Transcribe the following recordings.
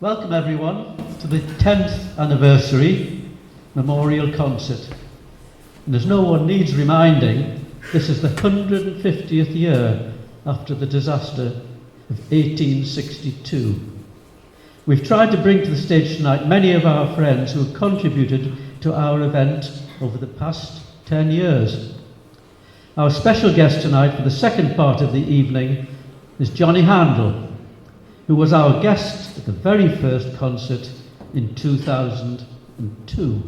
Welcome everyone to the 10th anniversary memorial concert. And as no one needs reminding, this is the 150th year after the disaster of 1862. We've tried to bring to the stage tonight many of our friends who have contributed to our event over the past 10 years. Our special guest tonight for the second part of the evening is Johnny Handel, who was our guest at the very first concert in 2002.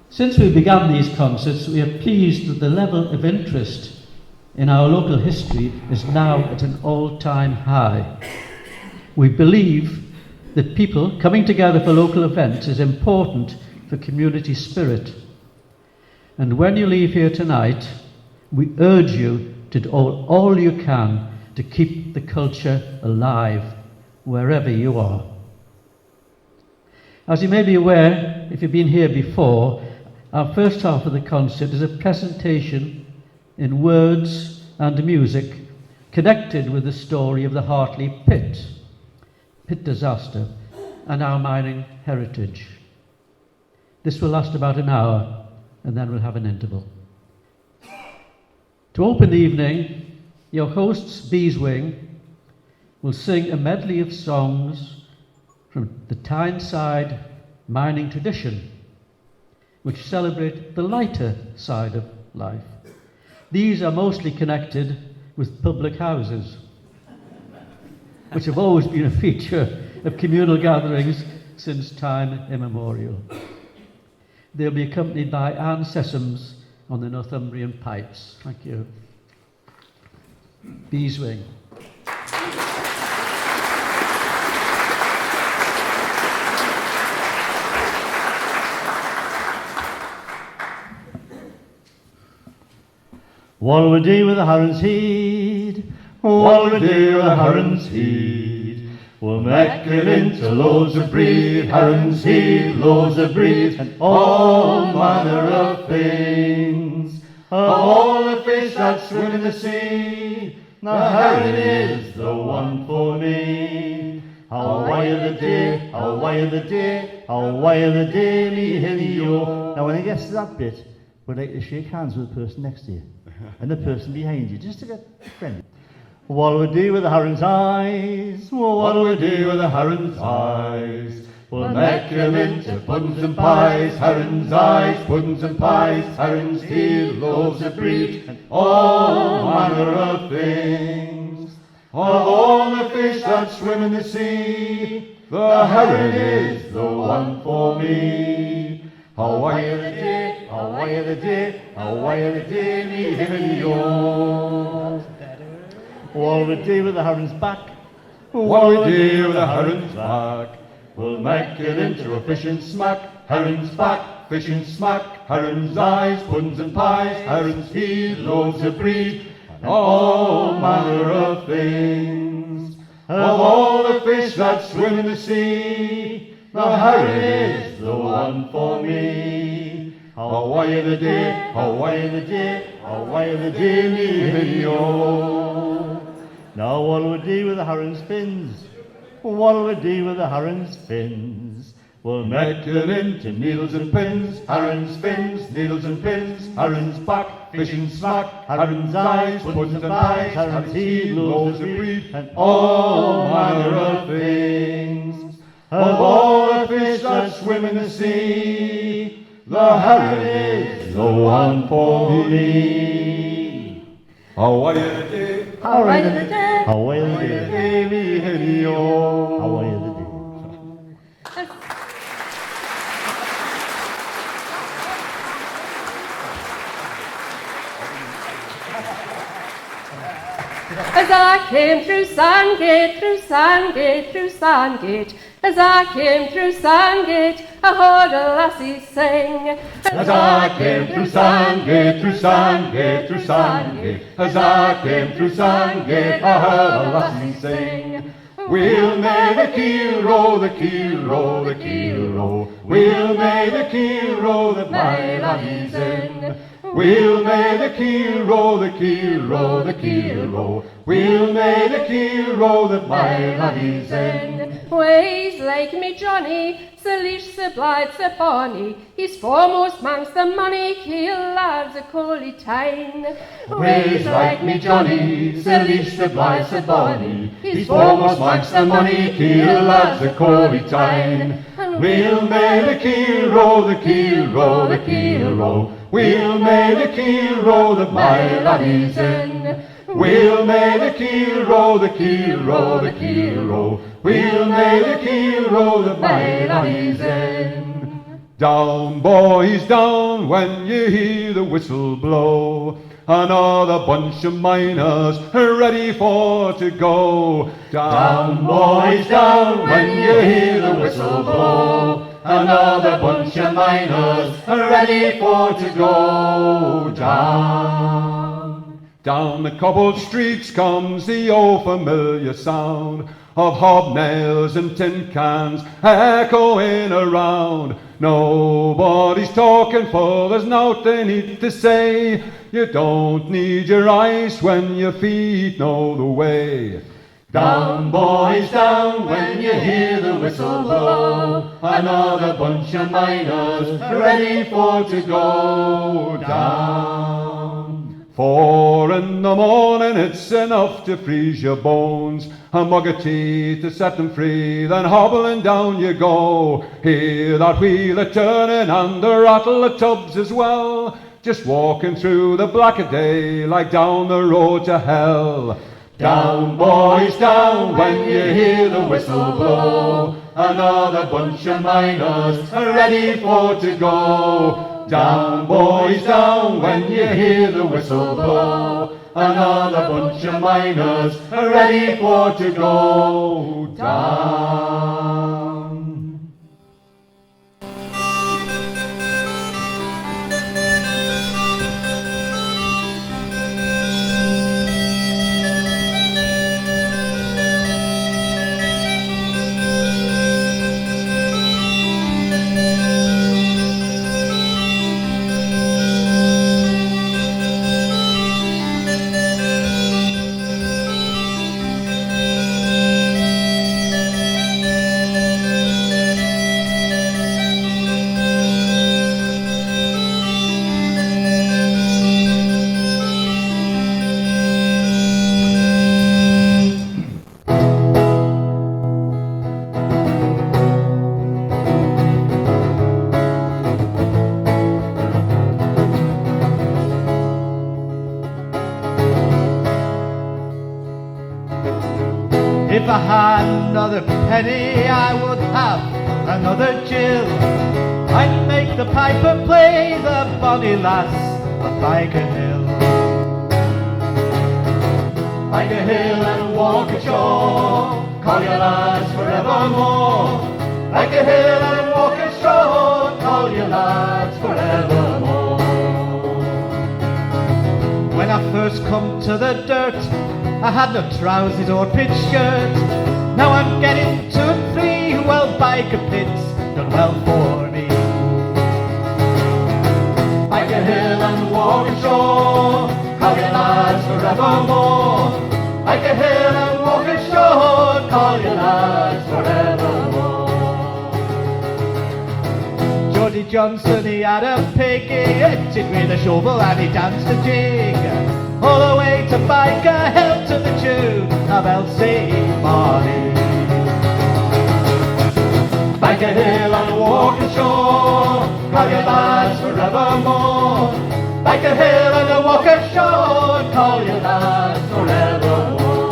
Since we began these concerts, we are pleased that the level of interest in our local history is now at an all-time high. We believe that people coming together for local events is important for community spirit. And when you leave here tonight, we urge you to do all you can to keep the culture alive wherever you are. As you may be aware, if you've been here before, our first half of the concert is a presentation in words and music connected with the story of the Hartley pit disaster, and our mining heritage. This will last about an hour, and then we'll have an interval. To open the evening, your hosts, Beeswing, will sing a medley of songs from the Tyneside mining tradition, which celebrate the lighter side of life. These are mostly connected with public houses, which have always been a feature of communal gatherings since time immemorial. They'll be accompanied by Anne Sessoms on the Northumbrian pipes. Thank you. Beeswing. What'll we do with the herons' heed? What'll we do with the herons' heed? We'll make it into loads of breed, herons' heed, loads of breed, and all manner of things. Of all the fish that swim in the sea, the heron is the one for me. How wild the day, how wild the day, how wild the day, me hilly-o. Now when it gets to that bit, we'd like to shake hands with the person next to you and the person behind you, just to get friendly. What'll we do with the heron's eyes? What'll we do with the heron's eyes? We'll make them into puddings and pies, heron's eyes, puddings and pies, heron's heel, loaves of breed, and all manner of things. Of all the fish that swim in the sea, the heron is the one for me. How wild the day, how wild the day, how wild the day, me hilly-o. What'll we do with the heron's back? What'll we do with the heron's back? We'll make it into a fish and smack, heron's back, fish and smack, heron's eyes, puddings and pies, heron's heel, loaves of breed, and all manner of things. Of all the fish that swim in the sea, the heron is the one for me. How wild the day, how wild the day, how wild the day, me hilly-o. Now what'll we do with the heron's fins? What'll we do with the heron's fins? We'll make it into needles and pins, heron's fins, needles and pins, heron's back, fish and smack, heron's eyes, puddings and pies, heron's heel, loaves of breed, and all manner of things. Of all the fish that swim in the sea, the heron is the one for me. How wild the day, how wild the day, how wild the day, me hilly-o. How wild the day. As I came through Sandgate, through Sandgate, through Sandgate, as I came through Sandgate, I heard a lassie sing. As I came through Sandgate, through Sandgate, through Sandgate, as I came through Sandgate, I heard a lassie sing. We'll make the keel row, the keel row, the keel row. We'll make the keel row that my laddie's in. We'll make the keel row, the keel row, the keel row. We'll make the keel row that my laddie's in. Ways like me Johnny, Sir Leash, Sir Blythe, Sir Bonny, he's foremost mangs the money, kill lads a coley tyne. Ways like me Johnny, Sir Leash, Sir Blythe, Sir Bonny, he's foremost mangs the money, kill lads a coley tyne. We'll make the keel row, the keel row, the keel row. We'll make the keel row that my laddie's in. We'll make the keel row, the keel row, the keel row. We'll make the keel row that my laddie's in. Down, boys, down, when you hear the whistle blow. Another bunch of miners ready for to go. Down, boys, down, when you hear the whistle blow. Another bunch of miners ready for to go. Down. Down the cobbled streets comes the old familiar sound of hobnails and tin cans echoing around. Nobody's talking, for there's naught they need to say. You don't need your eyes when your feet know the way. Down, boys, down, when you hear the whistle blow. Another bunch of miners ready for to go. Down. 4 in the morning, it's enough to freeze your bones. A mug of tea to set them free, then hobbling down you go. Hear that wheel a-turning and the rattle of tubs as well. Just walking through the black of day like down the road to hell. Down, boys, down, when you hear the whistle blow. Another bunch of miners ready for to go. Down, boys, down, when you hear the whistle blow. Another bunch of miners ready for to go. Down. If I had another penny, I would have another Jill. I'd make the piper play the bonny lass of Biker Hill. Biker Hill and walk ashore, call your lads forevermore. Biker Hill and walk ashore, call your lads forevermore. When I first come to the dirt, I had no trousers or pitch shirt. Now I'm getting 2 and 3, well, biker pits done well for me. Biker Hill and walk ashore, call your lads forevermore. Biker Hill and walk ashore, call your lads forevermore. Geordie Johnson, he had a pig, he hit it with a shovel and he danced a jig. All the way to Biker Hill to the tune of Elsie Marley. Biker Hill and walk ashore, call your lads forevermore. Biker Hill and walk ashore, call your lads forevermore.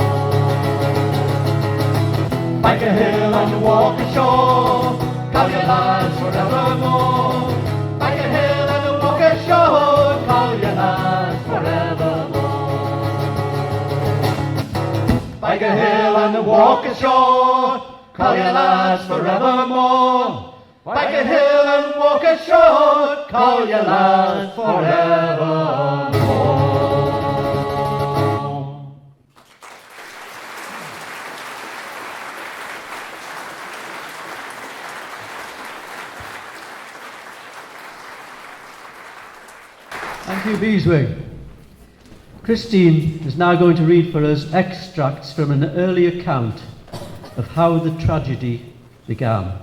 Biker Hill and walk ashore, call your lads forevermore. Biker Hill and walk ashore, call your lads forevermore. Biker Hill and walk ashore, call your lads forevermore. Biker Hill and walk ashore, call your lads forevermore. Thank you, Beeswing. Christine is now going to read for us extracts from an early account of how the tragedy began.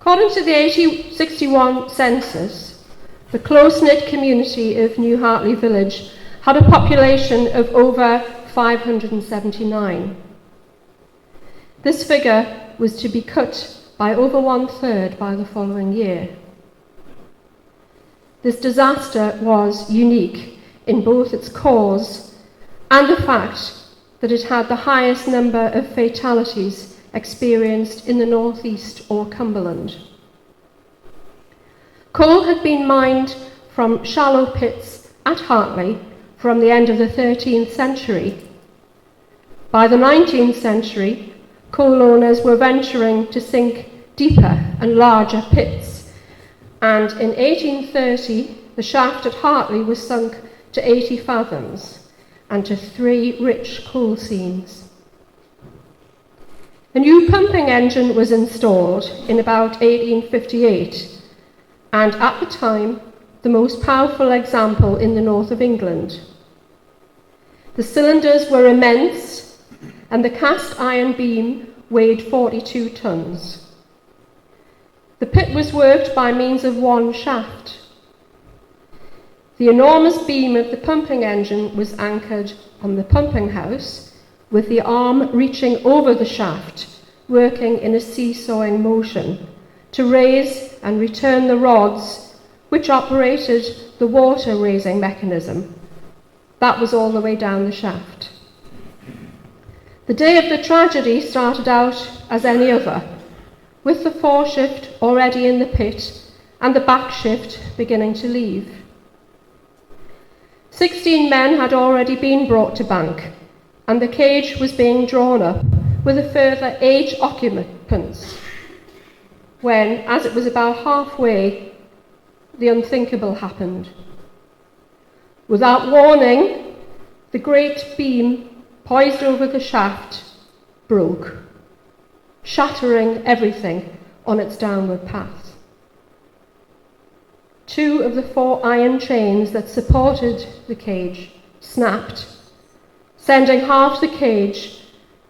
According to the 1861 census, the close-knit community of New Hartley village had a population of over 579. This figure was to be cut by over 1/3 by the following year. This disaster was unique in both its cause and the fact that it had the highest number of fatalities experienced in the northeast or Cumberland. Coal had been mined from shallow pits at Hartley from the end of the 13th century. By the 19th century, coal owners were venturing to sink deeper and larger pits, and in 1830 the shaft at Hartley was sunk to 80 fathoms and to 3 rich coal seams. A new pumping engine was installed in about 1858, and at the time the most powerful example in the north of England. The cylinders were immense, and the cast iron beam weighed 42 tons. The pit was worked by means of one shaft. The enormous beam of the pumping engine was anchored on the pumping house, with the arm reaching over the shaft, working in a seesawing motion to raise and return the rods which operated the water raising mechanism. That was all the way down the shaft. The day of the tragedy started out as any other, with the foreshift already in the pit and the back shift beginning to leave. 16 men had already been brought to bank, and the cage was being drawn up with a further 8 occupants, when, as it was about halfway, the unthinkable happened. Without warning, the great beam poised over the shaft broke, shattering everything on its downward path. 2 of the 4 iron chains that supported the cage snapped, sending half the cage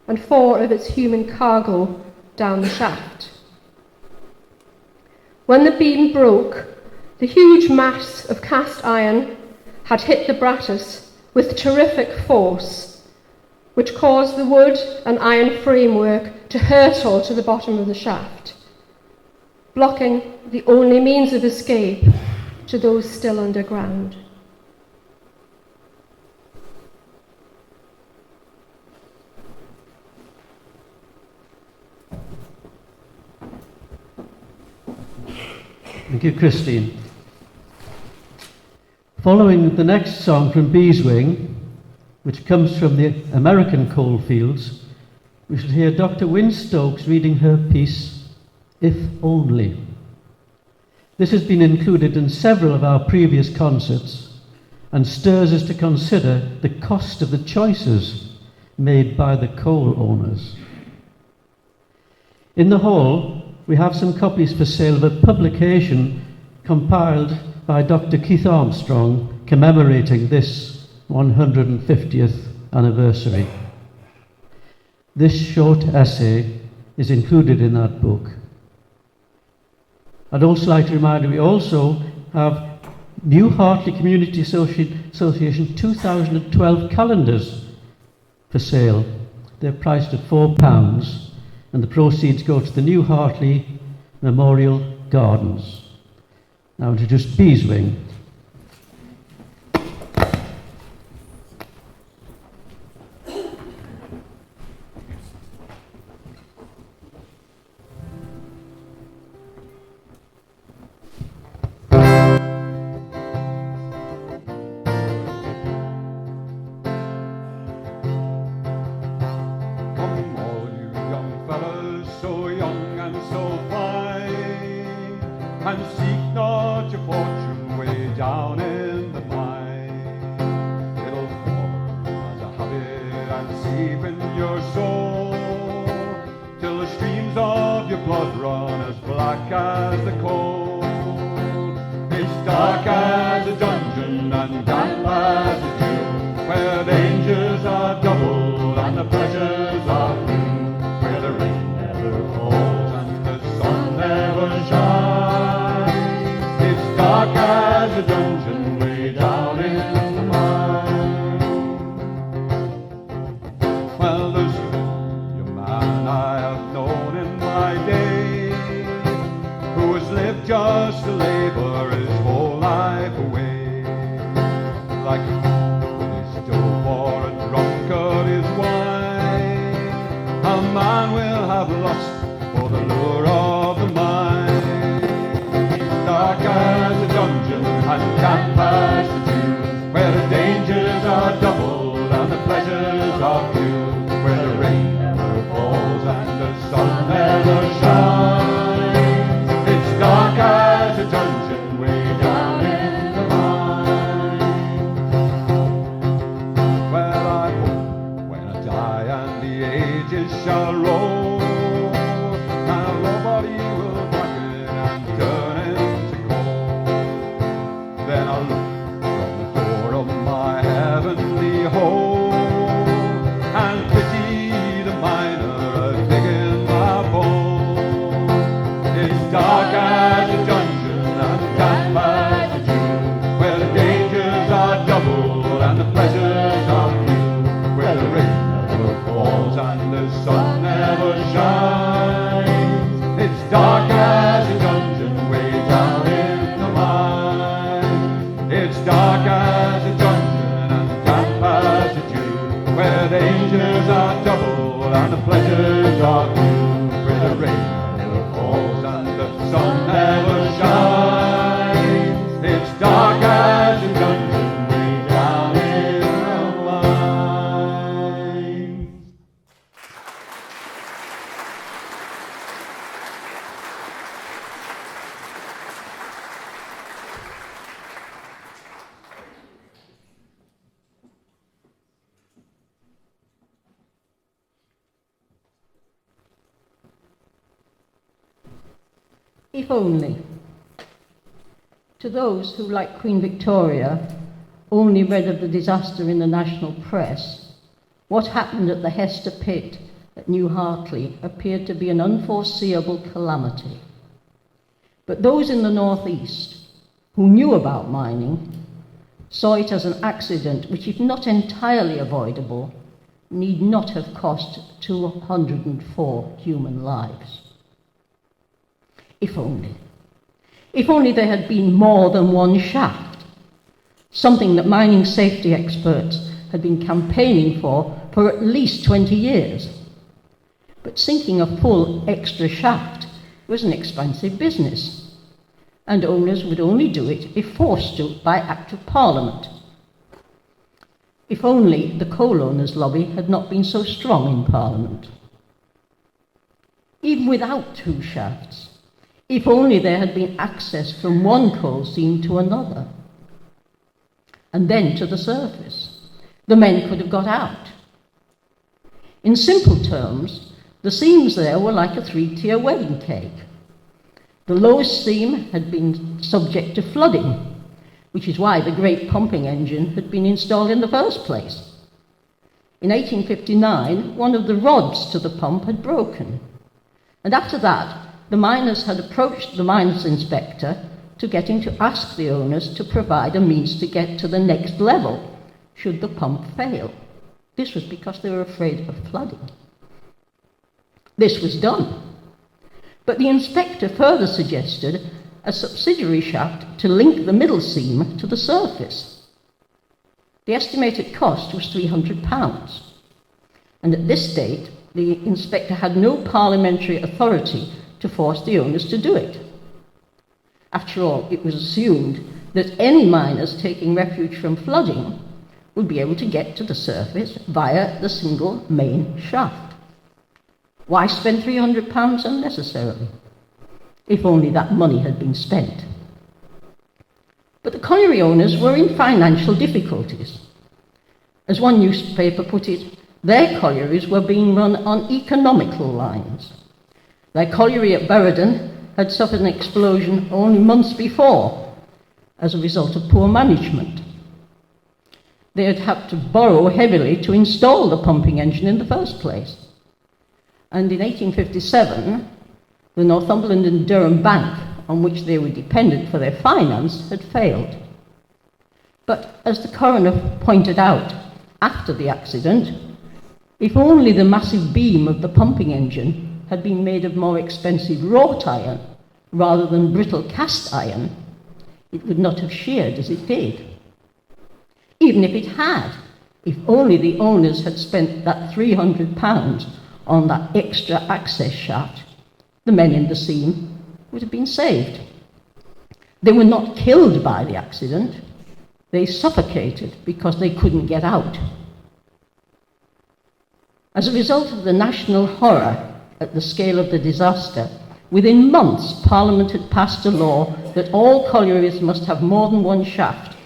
and 4 of its human cargo down the shaft. When the beam broke, the huge mass of cast iron had hit the brattice with terrific force, which caused the wood and iron framework to hurtle to the bottom of the shaft, blocking the only means of escape to those still underground. Thank you, Christine. Following the next song from Beeswing, which comes from the American coalfields, we shall hear Dr. Wynne Stokes reading her piece, If Only. This has been included in several of our previous concerts and stirs us to consider the cost of the choices made by the coal owners. In the hall, we have some copies for sale of a publication compiled by Dr. Keith Armstrong commemorating this 150th anniversary. This short essay is included in that book. I'd also like to remind you we also have New Hartley Community Association 2012 calendars for sale. They're priced at £4 and the proceeds go to the New Hartley Memorial Gardens. Now introduce Beeswing. And seek not your fortune way down in the mine. It'll form as a habit and seep in your soul, till the streams of your blood run as black as the coal. dark as a dungeon and damp as a dew, where dangers are double and the pleasures are few, where the rain never falls and the sun never shines. It's dark as a dungeon way down in the mine. Well, there's a man I have known in my day who has lived just to labor his whole life away, like a fool is dope or a drunkard is wine. A man will have lust for the lure of the mind. It's dark as a dungeon and damp as the dew, where the dangers are double and the pleasures are few, where the rain never falls and the sun never shines. It's dark as a dungeon way down in the mine. Well, I hope when I die and the ages shall roll, and nobody will blacken and turn into gold, then I'll look from the door of my heavenly home and pity the miner a digging my bone. It's dark as a dungeon and damp as a dew, where the dangers are double and the pleasures are few, where the rain never falls and the sun never shines. It's dark as a dungeon way down in the mine. It's dark as a dungeon and damp as a dew, where the dangers are double and the pleasures are few, where the rain never falls and the sun never shines. It's dark as a dungeon way down in the mine. If only. To those who, like Queen Victoria, only read of the disaster in the national press, what happened at the Hester Pit at New Hartley appeared to be an unforeseeable calamity. But those in the northeast who knew about mining saw it as an accident which, if not entirely avoidable, need not have cost 204 human lives. If only. If only there had been more than one shaft, something that mining safety experts had been campaigning for at least 20 years. But sinking a full extra shaft was an expensive business, and owners would only do it if forced to by Act of Parliament. If only the coal owners' lobby had not been so strong in Parliament. Even without two shafts, if only there had been access from one coal seam to another, and then to the surface, the men could have got out. In simple terms, the seams there were like a three-tier wedding cake. The lowest seam had been subject to flooding, which is why the great pumping engine had been installed in the first place. In 1859, one of the rods to the pump had broken, and after that, the miners had approached the mines inspector to get him to ask the owners to provide a means to get to the next level should the pump fail. This was because they were afraid of flooding. This was done. But the inspector further suggested a subsidiary shaft to link the middle seam to the surface. The estimated cost was £300. And at this date, the inspector had no parliamentary authority to force the owners to do it. After all, it was assumed that any miners taking refuge from flooding would be able to get to the surface via the single main shaft. Why spend £300 unnecessarily? If only that money had been spent. But the colliery owners were in financial difficulties. As one newspaper put it, their collieries were being run on economical lines. Their colliery at Burradon had suffered an explosion only months before, as a result of poor management. They had had to borrow heavily to install the pumping engine in the first place. And in 1857, the Northumberland and Durham Bank, on which they were dependent for their finance, had failed. But as the coroner pointed out after the accident, if only the massive beam of the pumping engine had been made of more expensive wrought iron rather than brittle cast iron, it would not have sheared as it did. Even if it had, if only the owners had spent that £300 on that extra access shaft, the men in the seam would have been saved. They were not killed by the accident, they suffocated because they couldn't get out. As a result of the national horror at the scale of the disaster, within months Parliament had passed a law that all collieries must have more than one shaft,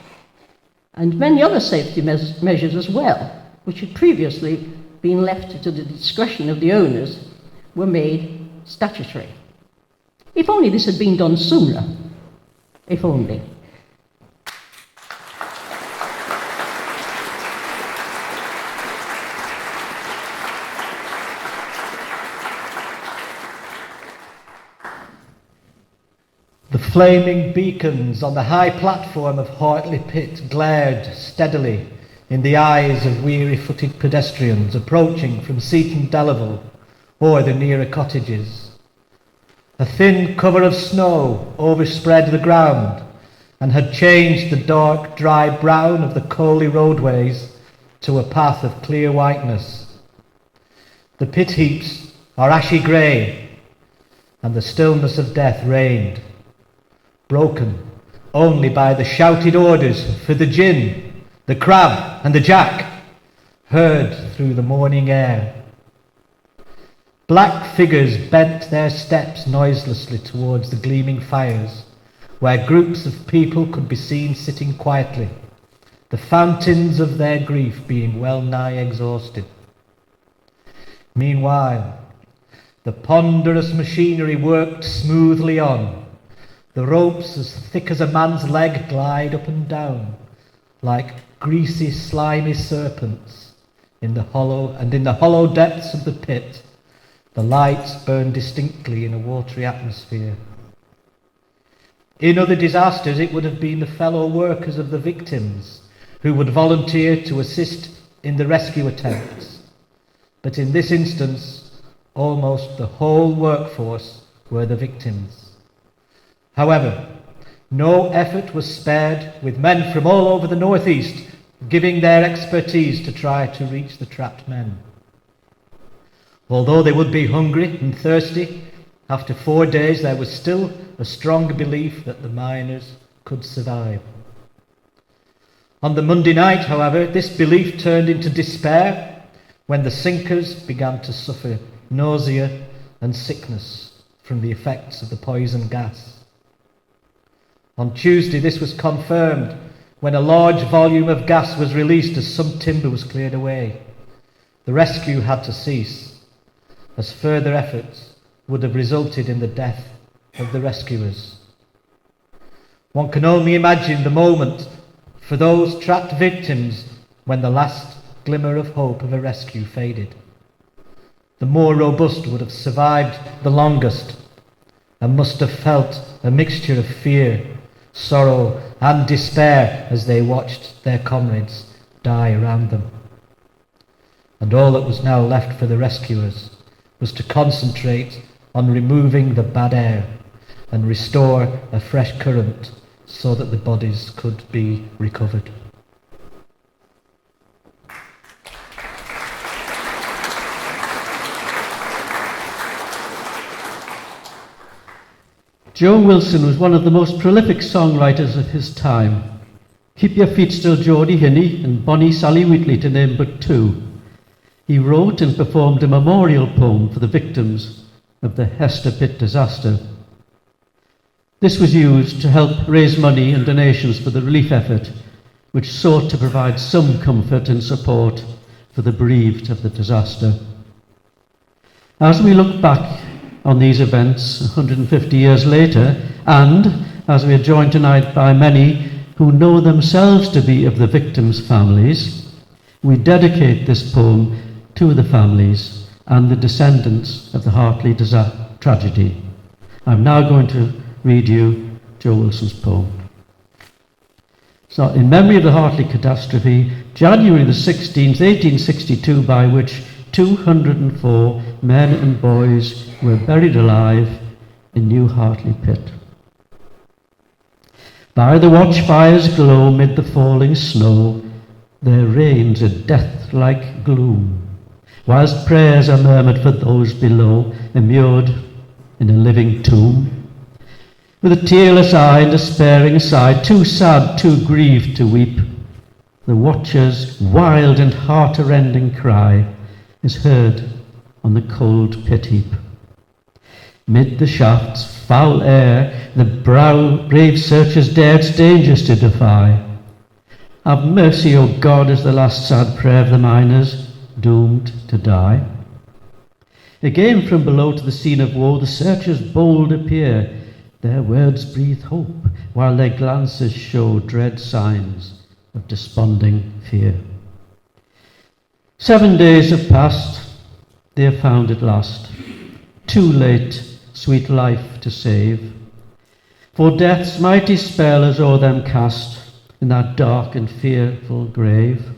and many other safety measures as well, which had previously been left to the discretion of the owners, were made statutory. If only this had been done sooner. If only. The flaming beacons on the high platform of Hartley Pit glared steadily in the eyes of weary-footed pedestrians approaching from Seaton Delaval or the nearer cottages. A thin cover of snow overspread the ground and had changed the dark, dry brown of the coaly roadways to a path of clear whiteness. The pit heaps are ashy grey, and the stillness of death reigned, broken only by the shouted orders for the gin, the crab and the jack, heard through the morning air. Black figures bent their steps noiselessly towards the gleaming fires, where groups of people could be seen sitting quietly, the fountains of their grief being well nigh exhausted. Meanwhile, the ponderous machinery worked smoothly on. The ropes, as thick as a man's leg, glide up and down like greasy, slimy serpents. In the hollow depths of the pit, the lights burn distinctly in a watery atmosphere. In other disasters, it would have been the fellow workers of the victims who would volunteer to assist in the rescue attempts. But in this instance, almost the whole workforce were the victims. However, no effort was spared, with men from all over the northeast giving their expertise to try to reach the trapped men. Although they would be hungry and thirsty, after 4 days there was still a strong belief that the miners could survive. On the Monday night, however, this belief turned into despair when the sinkers began to suffer nausea and sickness from the effects of the poison gas. On Tuesday, this was confirmed when a large volume of gas was released as some timber was cleared away. The rescue had to cease, as further efforts would have resulted in the death of the rescuers. One can only imagine the moment for those trapped victims when the last glimmer of hope of a rescue faded. The more robust would have survived the longest and must have felt a mixture of fear, sorrow and despair as they watched their comrades die around them. And all that was now left for the rescuers was to concentrate on removing the bad air and restore a fresh current so that the bodies could be recovered. Joe Wilson was one of the most prolific songwriters of his time. Keep Your Feet Still Geordie Hinney and Bonnie Sally Wheatley, to name but two. He wrote and performed a memorial poem for the victims of the Hester Pit disaster. This was used to help raise money and donations for the relief effort, which sought to provide some comfort and support for the bereaved of the disaster. As we look back on these events 150 years later, and as we are joined tonight by many who know themselves to be of the victims' families, we dedicate this poem to the families and the descendants of the Hartley tragedy. I'm now going to read you Joe Wilson's poem. So, in memory of the Hartley catastrophe, January the 16th, 1862, by which 204 men and boys were buried alive in New Hartley Pit. By the watchfire's glow, mid the falling snow, there reigns a death-like gloom, whilst prayers are murmured for those below, immured in a living tomb. With a tearless eye and despairing sigh, too sad, too grieved to weep, the watcher's wild and heart-rending cry is heard on the cold pit heap. Mid the shaft's foul air, the brave searchers dared dangers to defy. Have mercy, O God, is the last sad prayer of the miners doomed to die. Again from below to the scene of woe, the searchers bold appear. Their words breathe hope, while their glances show dread signs of desponding fear. 7 days have passed, they are found at last. Too late, sweet life to save. For death's mighty spell is o'er them cast in that dark and fearful grave.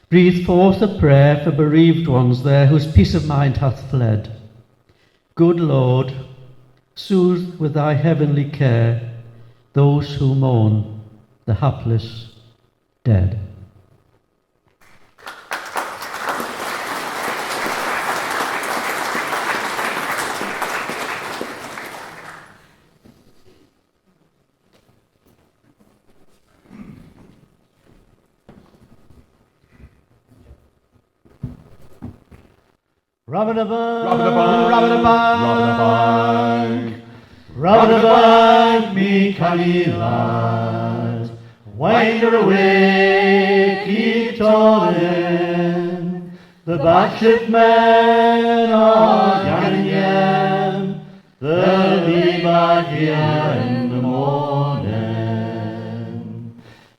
Breathe forth a prayer for bereaved ones there whose peace of mind hath fled. Good Lord, soothe with thy heavenly care those who mourn the hapless dead. Rabba-dabba, rabba-dabba, me canny lad, winder away, keep tolling, the batship men are ganning, they'll be back here in the morning.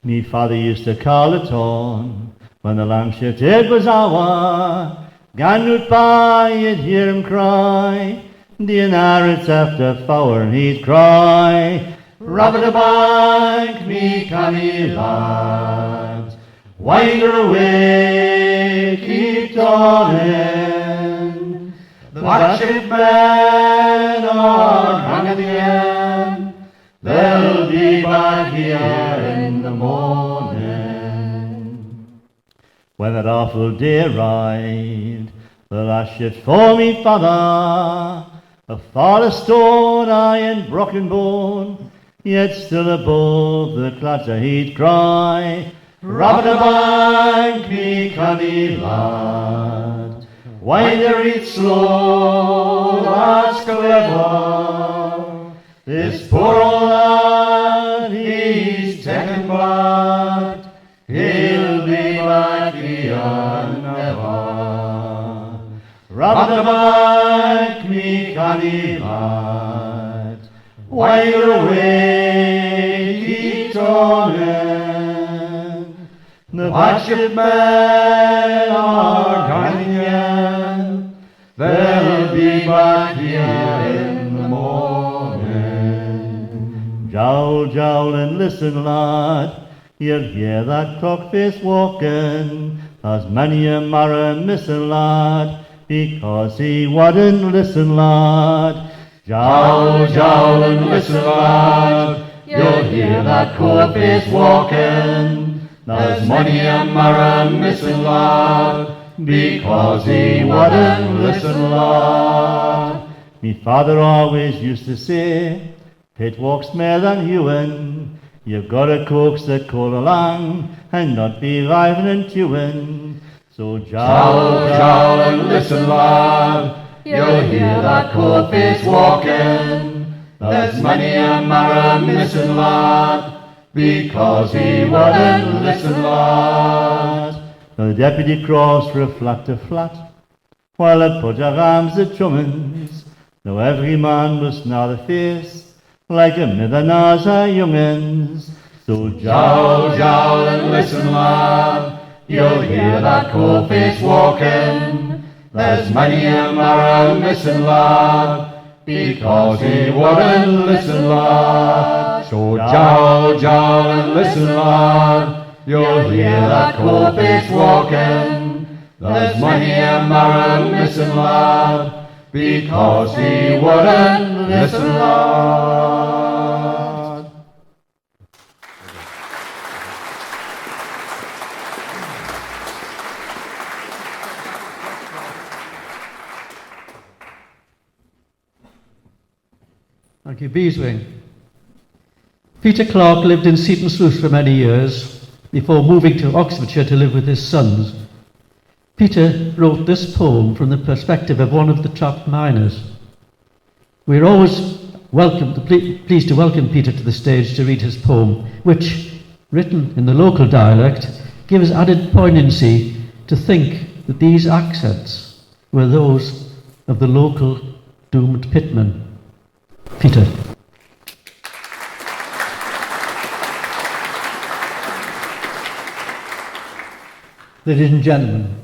Me father used to call it on, when the lamp-ship it was our, gan out by, you'd hear him cry, the it's after four, and he'd cry, Rabba-dabba, me canny lad, winder away, keep dawning, the batship men are hanging again, they'll be back here in the morning. When that awful day arrived, the last ship for me father, a fall of stone, and broken bone, yet still above the clatter he'd cry, Rabba-dabba, me canny lad, winder it slow, that's clever, this poor old lad, he's taken bad, he'll be back here never. Rabba-dabba, me canny lad, winder away, keep tolling, the batship men are ganning again, they'll be back here in the morning. Jowl, jowl, and listen, lad, you'll hear that clock-face walking, as many a marrow missing, lad, because he wouldn't listen, lad. Jowl, jowl, and listen, lad, you'll hear that cold-face walking, there's many a marrow missing, lad, because he wouldn't listen, lad. Me father always used to say, pit walks more than hewing, you've got to coax the coal along, and not be riving and chewing. So jowl, jowl, and listen, lad, you'll hear that cold-face walking, there's many a marrow missing, lad, because he wouldn't listen, lad. Now the deputy crossed from flat to flat, while they put their arms at chummins. Now every man must know the face like a midnight young'uns. So jowl, jowl and listen, lad, you'll hear that coal-face walking. There's many a marrow missing, lad, because he wouldn't listen, lad. So jowl, jowl and listen, lad, you'll hear that coal-face walking. There's many a marrow missing, lad, because he wouldn't listen, lad. Thank you, Beeswing. Peter Clark lived in Seaton Sluice for many years before moving to Oxfordshire to live with his sons. Peter wrote this poem from the perspective of one of the trapped miners. We're always pleased to welcome Peter to the stage to read his poem, which, written in the local dialect, gives added poignancy to think that these accents were those of the local doomed pitmen. Peter. Ladies and gentlemen,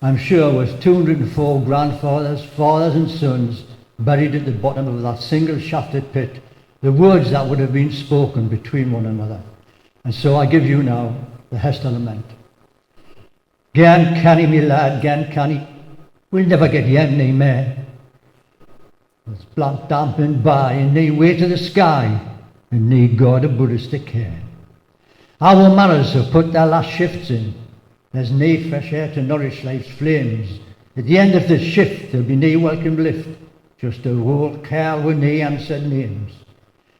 I'm sure was 204 grandfathers, fathers and sons buried at the bottom of that single shafted pit, the words that would have been spoken between one another. And so I give you now the Hest Lament. Gan canny, me lad, gan canny, we'll never get yen nae mair. It's black damping by and nae way to the sky, and nae God of Buddhist to care. Our marrows have put their last shifts in. There's nae fresh air to nourish life's flames. At the end of this shift there'll be nae welcome lift, just a old carl with nae answered names.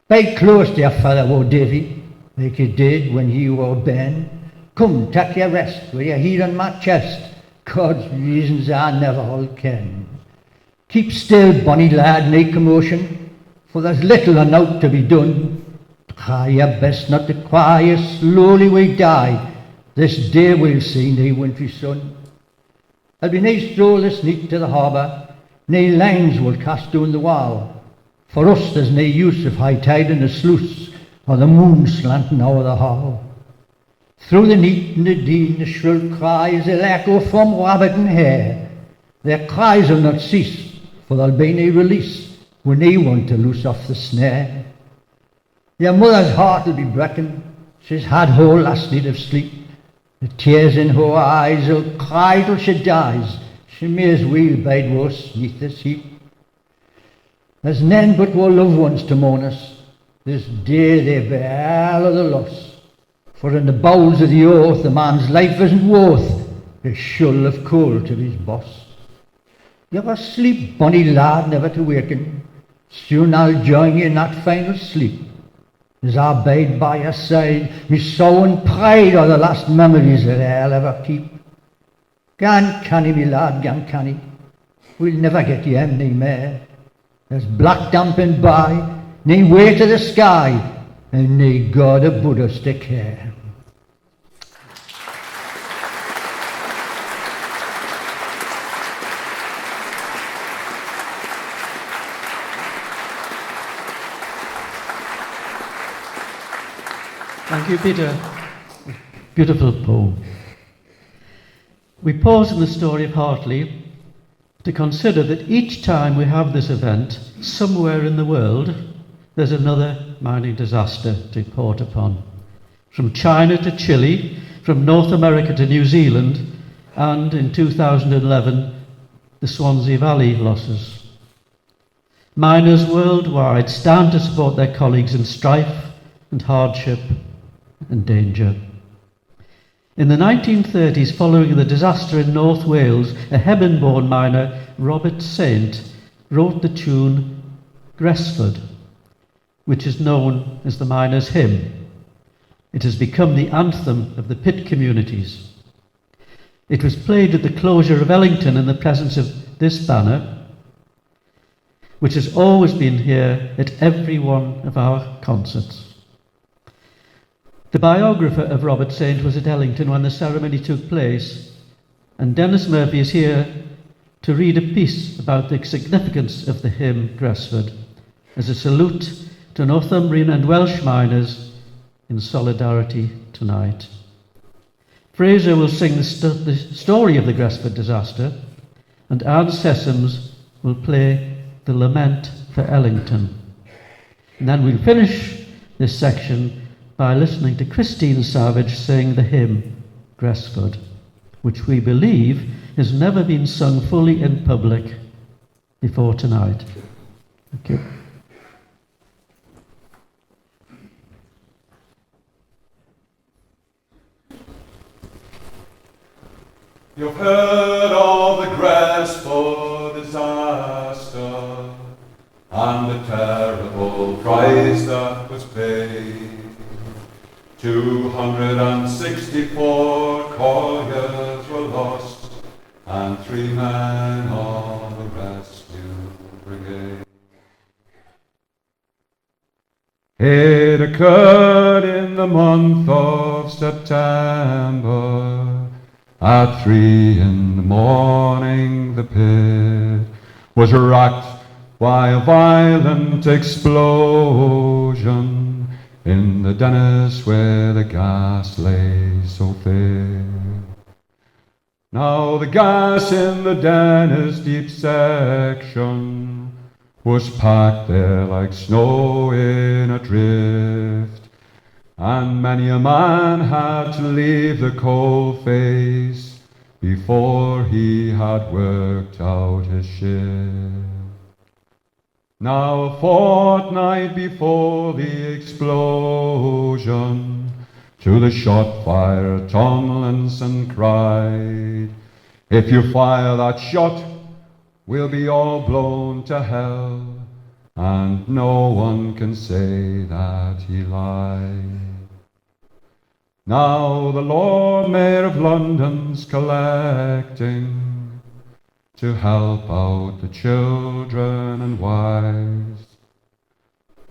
Bide close, dear father, O Davy, like you did when you were Ben. Come, take your rest with your head on my chest. God's reasons I never all ken. Keep still, bonny lad, nae commotion, for there's little or nought to be done. Try your best not to cry, slowly we die. This day we'll see nae wintry sun. There'll be nae stroll this neat to the harbour, nae lines will cast down the wall. For us there's nae use of high tide in the sluice, or the moon slanting o'er the hall. Through the neat and the deen the shrill cries will echo from rabbit and hare. Their cries will not cease, for there'll be nae release when they want to loose off the snare. Your mother's heart will be breaking, she's had her last night of sleep. The tears in her eyes will cry till she dies, she may as well bide worse neath this heap. There's none but our loved ones to mourn us, this day they bear all of the loss. For in the bowels of the earth a man's life isn't worth a shoal of coal to his boss. You ever sleep, bonny lad, never to waken? Soon I'll join you in that final sleep. As I bide by your side, me sorrow and pride are the last memories that I'll ever keep. Gan canny, me lad, gan canny, we'll never get you nae mair. There's black damping by, nae way to the sky, and nae God aboot us to care. Thank you, Peter. Beautiful poem. We pause in the story of Hartley to consider that each time we have this event, somewhere in the world, there's another mining disaster to report upon. From China to Chile, from North America to New Zealand, and in 2011, the Swansea Valley losses. Miners worldwide stand to support their colleagues in strife and hardship and danger. In the 1930s, following the disaster in North Wales, a Hebburn-born miner, Robert Saint, wrote the tune Gresford, which is known as the Miners' Hymn. It has become the anthem of the pit communities. It was played at the closure of Ellington in the presence of this banner, which has always been here at every one of our concerts. The biographer of Robert Saint was at Ellington when the ceremony took place, and Dennis Murphy is here to read a piece about the significance of the hymn Gresford as a salute to Northumbrian and Welsh miners in solidarity tonight. Fraser will sing the story of the Gresford disaster, and Anne Sessoms will play the Lament for Ellington. And then we'll finish this section by listening to Christine Savage sing the hymn Gresford, which we believe has never been sung fully in public before tonight. Thank you. You've heard of the Gresford disaster and the terrible price that was paid. 264 colliers were lost and 3 men on the rescue brigade. It occurred in the month of September. At 3 in the morning the pit was racked by a violent explosion in the Dennis where the gas lay so thick. Now the gas in the Dennis deep section was packed there like snow in a drift, and many a man had to leave the cold face before he had worked out his shift. Now a fortnight before the explosion, to the shot firer Tomlinson cried, "If you fire that shot, we'll be all blown to hell," and no one can say that he lied. Now the Lord Mayor of London's collecting to help out the children and wives.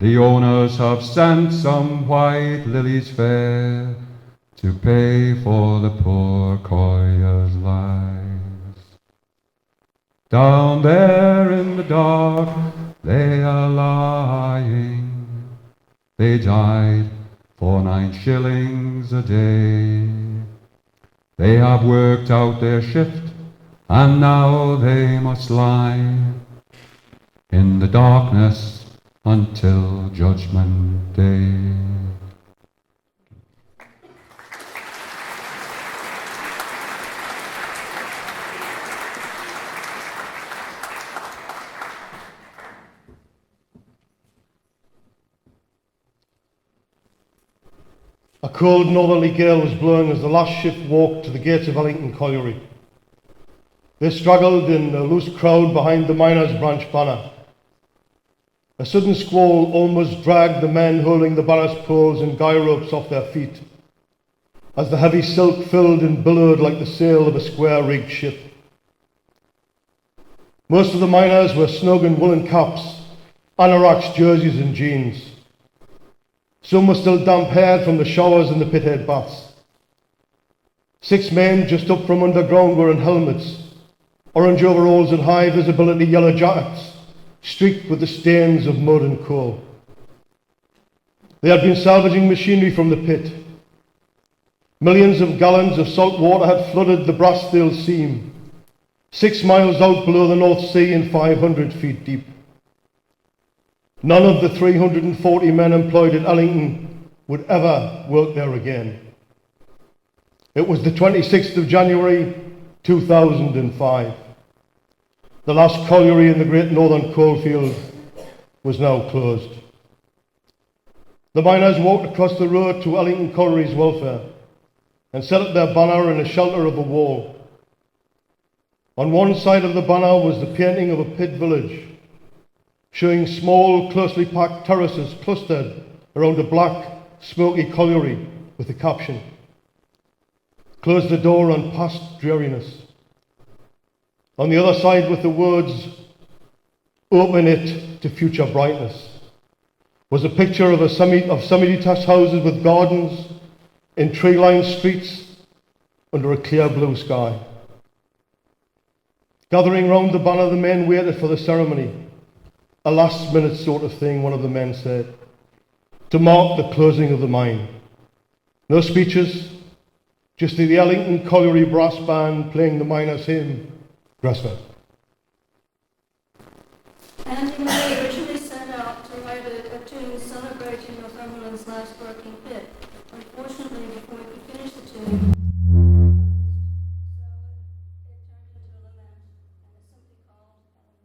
The owners have sent some white lilies fair to pay for the poor colliers' lives. Down there in the dark they are lying. They died for 9 shillings a day. They have worked out their shift, and now they must lie in the darkness until Judgment Day. A cold northerly gale was blowing as the last ship walked to the gates of Ellington Colliery. They straggled in a loose crowd behind the miners' branch banner. A sudden squall almost dragged the men holding the ballast poles and guy ropes off their feet, as the heavy silk filled and billowed like the sail of a square-rigged ship. Most of the miners were snug in woolen caps, anoraks, jerseys and jeans. Some were still damp-haired from the showers and the pithead baths. 6 men just up from underground were in helmets, orange overalls and high-visibility yellow jackets, streaked with the stains of mud and coal. They had been salvaging machinery from the pit. Millions of gallons of salt water had flooded the Brassdale seam, 6 miles out below the North Sea and 500 feet deep. None of the 340 men employed at Ellington would ever work there again. It was the 26th of January 2005. The last colliery in the Great Northern Coalfield was now closed. The miners walked across the road to Ellington Colliery's welfare and set up their banner in the shelter of a wall. On one side of the banner was the painting of a pit village, showing small, closely packed terraces clustered around a black, smoky colliery with the caption, "Close the door on past dreariness." On the other side with the words, "Open it to future brightness," was a picture of semi-detached houses with gardens in tree-lined streets under a clear blue sky. Gathering round the banner, the men waited for the ceremony. A last-minute sort of thing, one of the men said. to mark the closing of the mine. No speeches, just the Ellington Colliery Brass Band playing the miners' hymn, Gresford. Andy May originally set out to write a tune celebrating Northumberland's last working pit. Unfortunately, before he could finish the tune, so it turned into a lament, and it's simply called Ellington.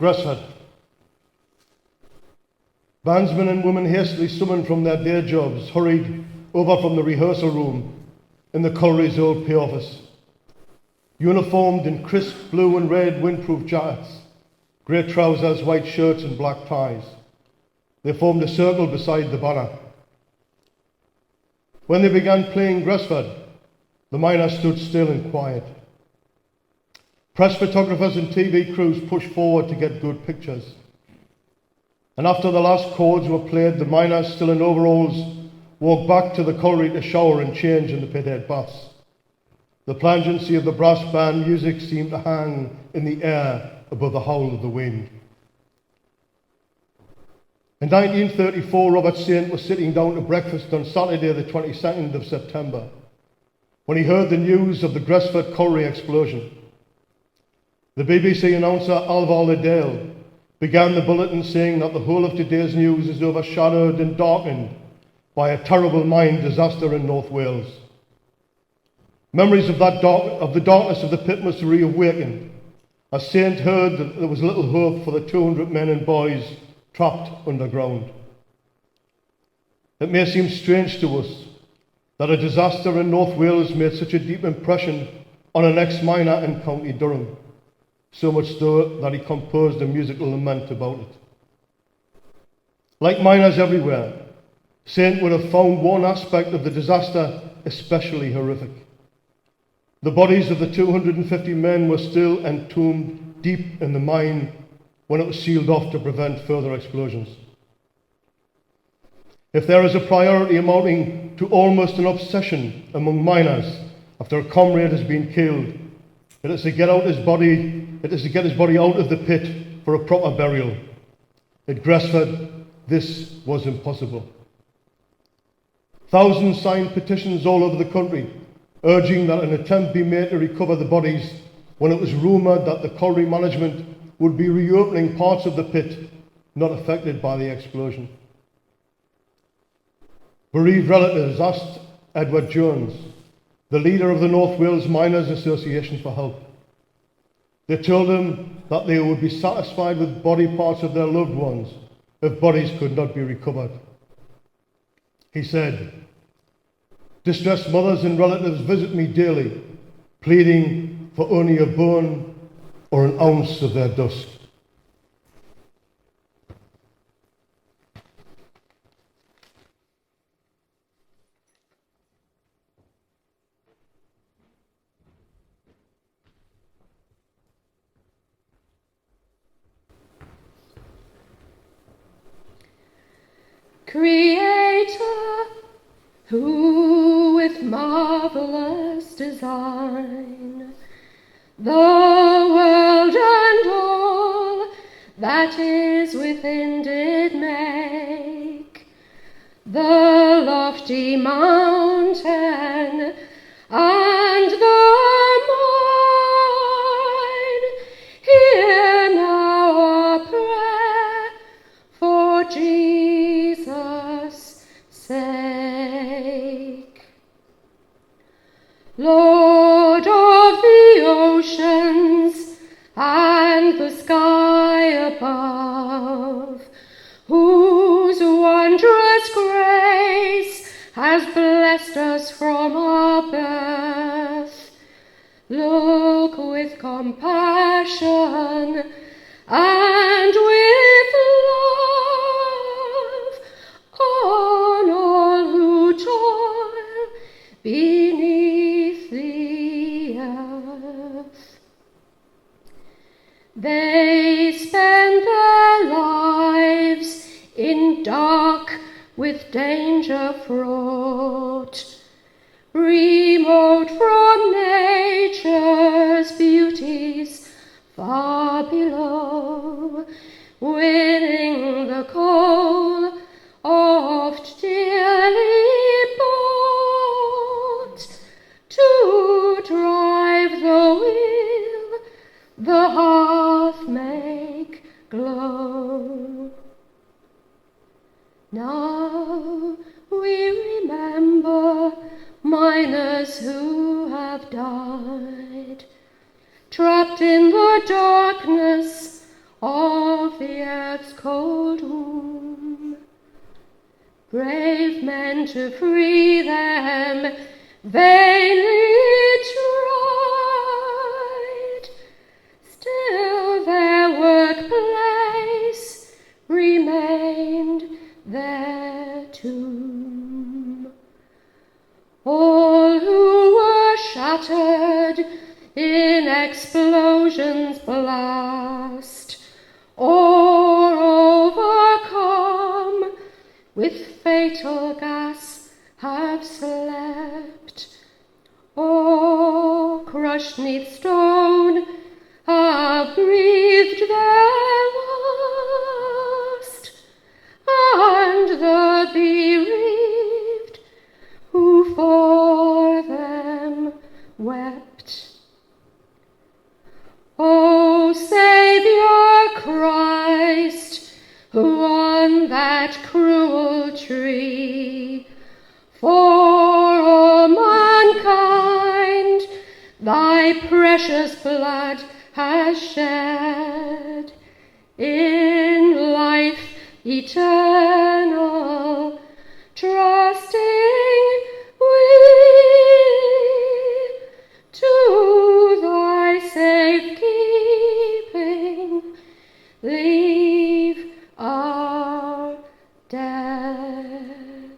Gresford. Bandsmen and women hastily summoned from their day jobs hurried over from the rehearsal room in the colliery's old pay office. Uniformed in crisp blue and red windproof jackets, grey trousers, white shirts and black ties, they formed a circle beside the banner. When they began playing Gresford, the miners stood still and quiet. Press photographers and TV crews pushed forward to get good pictures. And after the last chords were played, the miners, still in overalls, walked back to the colliery to shower and change in the pithead baths. The plangency of the brass band music seemed to hang in the air above the howl of the wind. In 1934, Robert Saint was sitting down to breakfast on Saturday the 22nd of September when he heard the news of the Gresford colliery explosion. The BBC announcer Alvar Liddell began the bulletin saying that the whole of today's news is overshadowed and darkened by a terrible mine disaster in North Wales. Memories of the darkness of the pit must reawaken, as Saint heard that there was little hope for the 200 men and boys trapped underground. It may seem strange to us that a disaster in North Wales made such a deep impression on an ex-miner in County Durham, so much so that he composed a musical lament about it. Like miners everywhere, Saint would have found one aspect of the disaster especially horrific. The bodies of the 250 men were still entombed deep in the mine when it was sealed off to prevent further explosions. If there is a priority amounting to almost an obsession among miners after a comrade has been killed, it is to get his body out of the pit for a proper burial. At Gresford, this was impossible. Thousands signed petitions all over the country urging that an attempt be made to recover the bodies when it was rumoured that the colliery management would be reopening parts of the pit not affected by the explosion. Bereaved relatives asked Edward Jones, the leader of the North Wales Miners Association, for help. They told him that they would be satisfied with body parts of their loved ones if bodies could not be recovered. He said, "Distressed mothers and relatives visit me daily, pleading for only a bone or an ounce of their dust." Creator, who with marvelous design the world and all that is within did make, the lofty mountain and the mine, hear now our prayer for Jesus' sake. Lord of the oceans and the sky above, whose wondrous grace has blessed us from our birth, look with compassion and with love on all who toil beneath the earth. They spend their lives in dark with danger fraught, remote from nature's beauties far below, winning the coal oft dearly bought, to drive the wheel, the hearth make glow. Now we remember miners who have died, trapped in the darkness of the earth's cold womb. Brave men to free them vainly tried, still their workplace remained their tomb. All who were shattered in explosions blast, or overcome with fatal gas, have slept, or crushed 'neath stone have breathed their last, and the bereaved who for them wept. O Saviour Christ, who on that cruel tree for all mankind thy precious blood has shed, in life eternal trusting we to thy safekeeping leave our dead.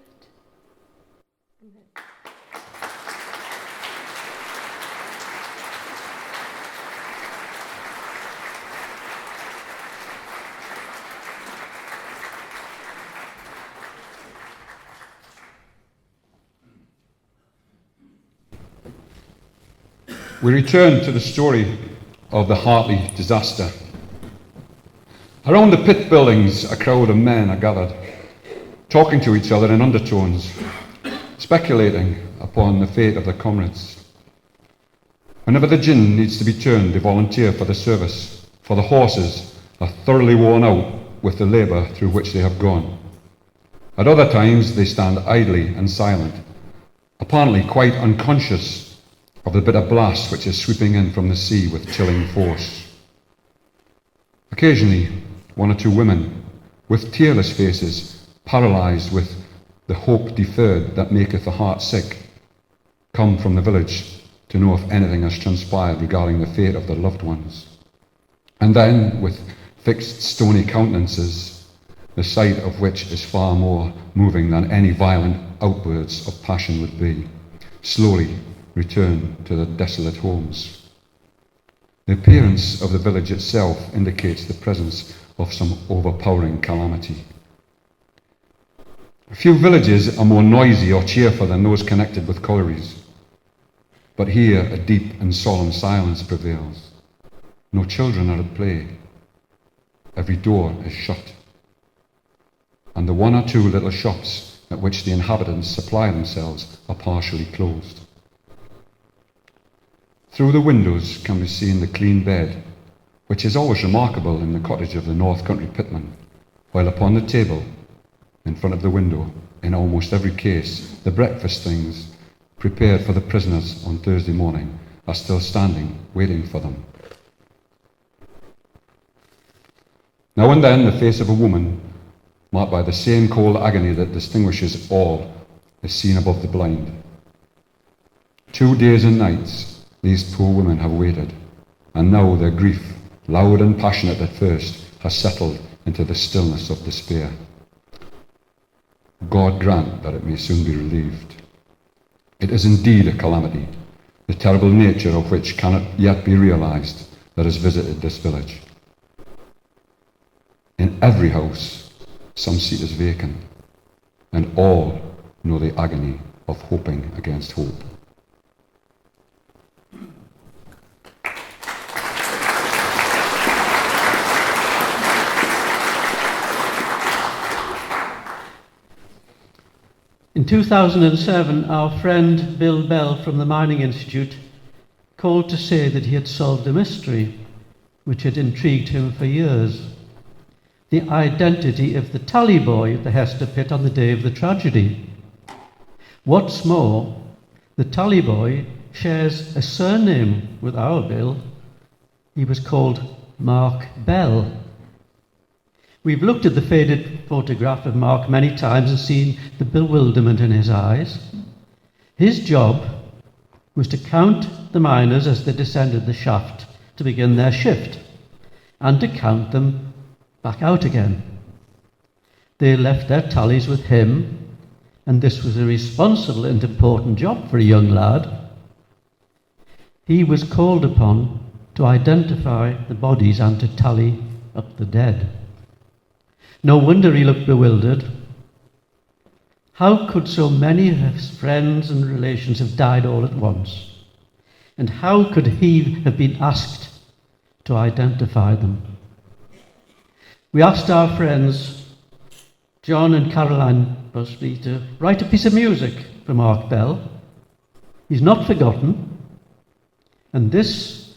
We return to the story of the Hartley disaster. Around the pit buildings, a crowd of men are gathered, talking to each other in undertones, speculating upon the fate of their comrades. Whenever the gin needs to be turned, they volunteer for the service, for the horses are thoroughly worn out with the labour through which they have gone. At other times, they stand idly and silent, apparently quite unconscious of the bitter blast which is sweeping in from the sea with chilling force. Occasionally, one or two women, with tearless faces, paralysed with the hope deferred that maketh the heart sick, come from the village to know if anything has transpired regarding the fate of their loved ones. And then, with fixed stony countenances, the sight of which is far more moving than any violent outbursts of passion would be, slowly return to their desolate homes. The appearance of the village itself indicates the presence of some overpowering calamity. A few villages are more noisy or cheerful than those connected with collieries, but here a deep and solemn silence prevails. No children are at play. Every door is shut, and the one or two little shops at which the inhabitants supply themselves are partially closed. Through the windows can be seen the clean bed, which is always remarkable in the cottage of the North Country pitman, while upon the table, in front of the window, in almost every case, the breakfast things prepared for the prisoners on Thursday morning are still standing, waiting for them. Now and then, the face of a woman, marked by the same cold agony that distinguishes all, is seen above the blind. 2 days and nights these poor women have waited, and now their grief, loud and passionate at first, has settled into the stillness of despair. God grant that it may soon be relieved. It is indeed a calamity, the terrible nature of which cannot yet be realized, that has visited this village. In every house, some seat is vacant, and all know the agony of hoping against hope. In 2007, our friend Bill Bell from the Mining Institute called to say that he had solved a mystery which had intrigued him for years: the identity of the tally boy at the Hester pit on the day of the tragedy. What's more, the tally boy shares a surname with our Bill. He was called Mark Bell. We've looked at the faded photograph of Mark many times and seen the bewilderment in his eyes. His job was to count the miners as they descended the shaft to begin their shift, and to count them back out again. They left their tallies with him, and this was a responsible and important job for a young lad. He was called upon to identify the bodies and to tally up the dead. No wonder he looked bewildered. How could so many of his friends and relations have died all at once? And how could he have been asked to identify them? We asked our friends, John and Caroline Busby, to write a piece of music for Mark Bell. He's not forgotten. And this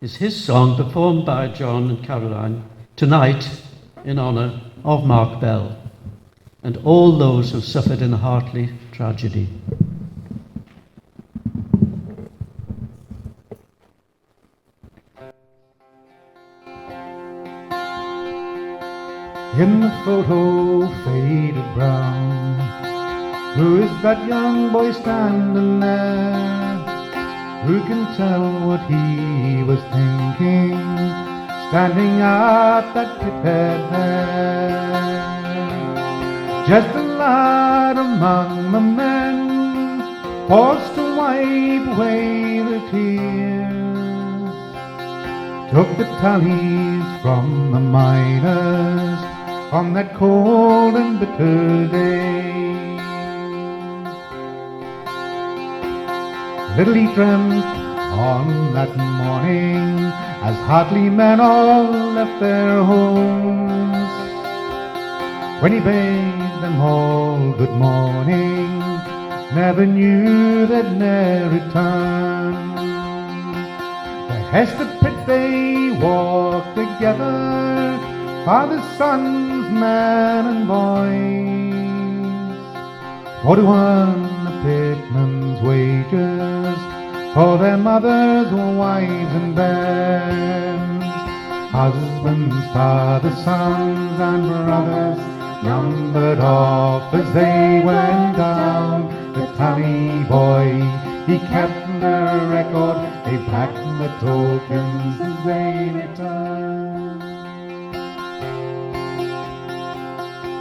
is his song performed by John and Caroline tonight in honour of Mark Bell and all those who suffered in the Hartley tragedy. In the photo faded brown, who is that young boy standing there? Who can tell what he was thinking, standing at that pithead there? Just a lad among the men, paused to wipe away their tears, took the tallies from the miners on that cold and bitter day. Little he dreamt On that morning, as Hartley men all left their homes, when he bade them all good morning, never knew they'd ne'er return. The Hester pit they walked together, fathers, sons, men and boys, for to earn the pitmen's wages, for their mothers, wives and bairns. Husbands, fathers, sons and brothers numbered off as they went down. The tally boy, he kept the record, gave back the tokens as they returned.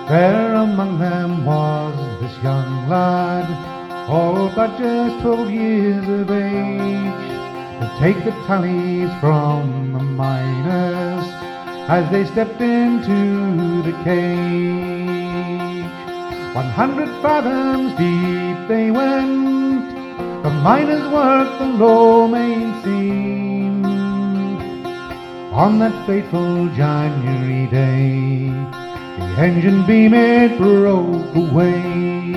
There among them was this young lad, all but just 12 years of age, to take the tallies from the miners as they stepped into the cage. 100 fathoms deep they went, the miners worked the low main seam. On that fateful January day, the engine beam it broke away.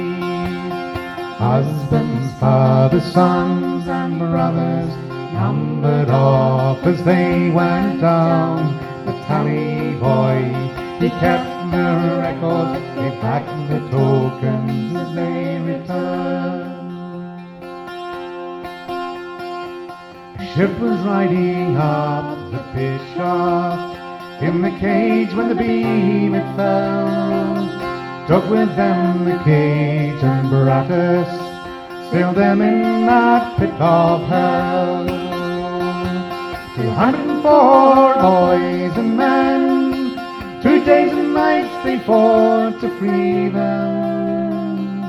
Husbands, fathers, sons and brothers numbered off as they went down. The tally boy, he kept the record, gave back the tokens as they returned. A ship was riding up the pit shaft, in the cage when the beam it fell, took with them the cage and Baratus, sailed them in that pit of hell. 204 boys and men, 2 days and nights they fought to free them.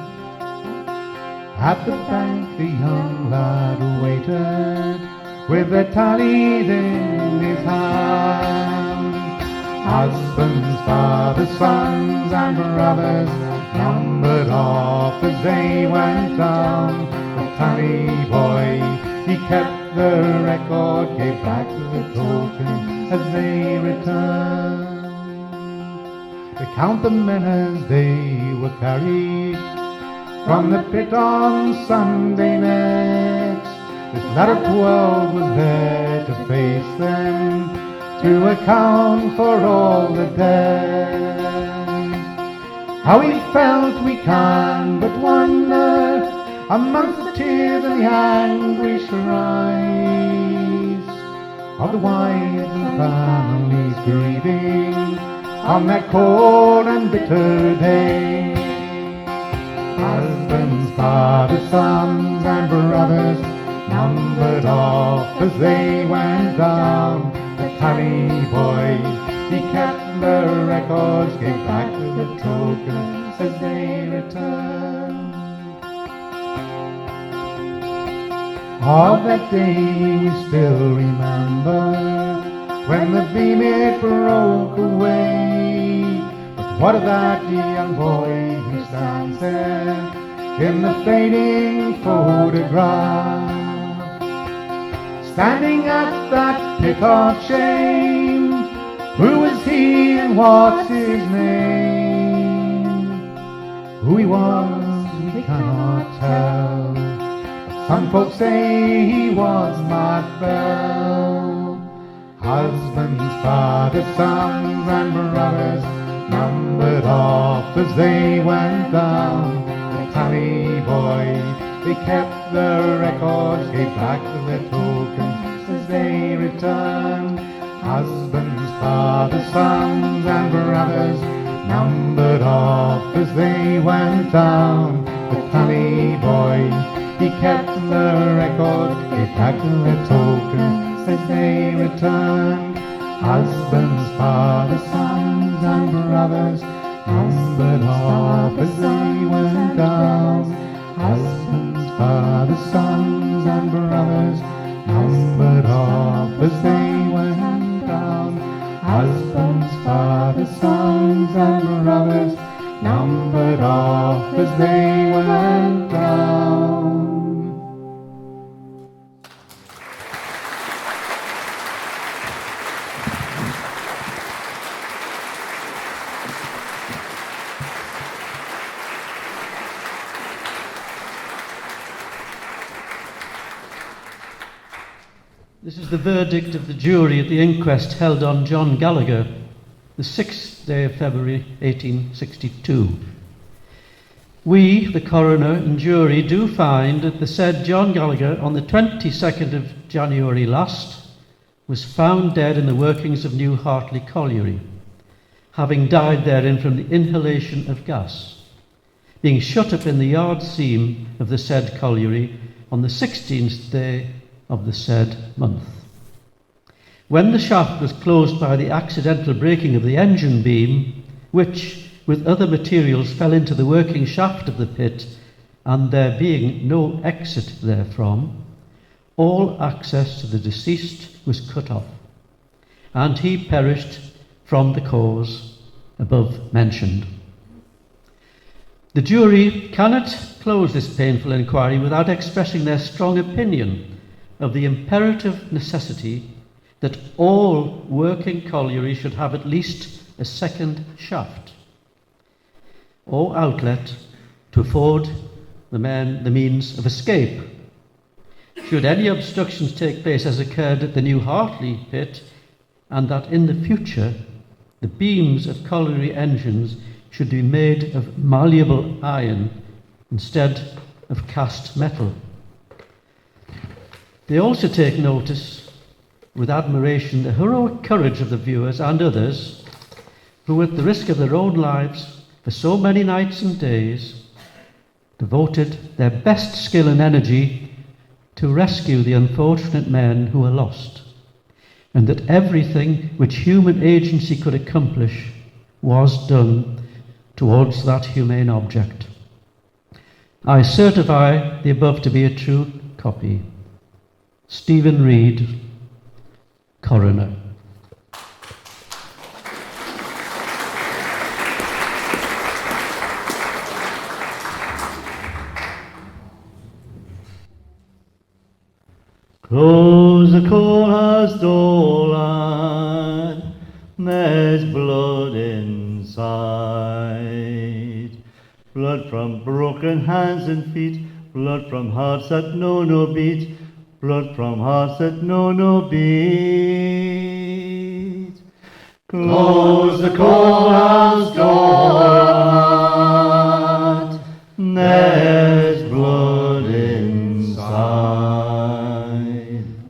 At the bank the young lad waited, with their tallies in his hand. Husbands, fathers, sons and brothers numbered off as they went down. The tally boy, he kept the record, gave back the token as they returned. To count the men as they were carried from the pit on Sunday next, this lad of 12 was there to face them, to account for all the dead. How he felt we can but wonder, amongst the tears and the anguish rise of the wives and families grieving on that cold and bitter day. Husbands, fathers, sons and brothers numbered off as they went down. The tally boy, he kept the records, gave back the tokens as they returned. Of that day we still remember, when the beam it broke away. But what of that young boy who stands there in the fading photograph, standing at that pit of shame? Who is he and what's his name? Who he was we cannot tell, but some folks say he was Mark Bell. Husbands, fathers, sons and brothers numbered off as they went down. The tally boy, they kept the records, gave back the tokens as they returned. Husbands, fathers, sons and brothers numbered off as they went down. The tally boy, he kept the record, gave back the tokens as they returned. Husbands, fathers, sons and brothers numbered off as they went down. Husbands, fathers, sons and brothers numbered off as they went down. Husbands, fathers, sons and brothers numbered off as they went down. This is the verdict of the jury at the inquest held on John Gallagher, the 6th day of February 1862. We, the coroner and jury, do find that the said John Gallagher, on the 22nd of January last, was found dead in the workings of New Hartley Colliery, having died therein from the inhalation of gas, being shut up in the yard seam of the said colliery on the 16th day of the said month. When the shaft was closed by the accidental breaking of the engine beam, which, with other materials, fell into the working shaft of the pit, and there being no exit therefrom, all access to the deceased was cut off, and he perished from the cause above mentioned. The jury cannot close this painful inquiry without expressing their strong opinion of the imperative necessity that all working collieries should have at least a second shaft or outlet to afford the men the means of escape. Should any obstructions take place as occurred at the New Hartley pit, and that in the future the beams of colliery engines should be made of malleable iron instead of cast metal. They also take notice with admiration the heroic courage of the viewers and others who, at the risk of their own lives for so many nights and days, devoted their best skill and energy to rescue the unfortunate men who were lost, and that everything which human agency could accomplish was done towards that humane object. I certify the above to be a true copy. Stephen Reed, Coroner. Close the courthouse door, lad, there's blood inside. Blood from broken hands and feet, blood from hearts that know no beat, blood from hearts that know no beat. Close the courthouse door, lad, there's blood inside.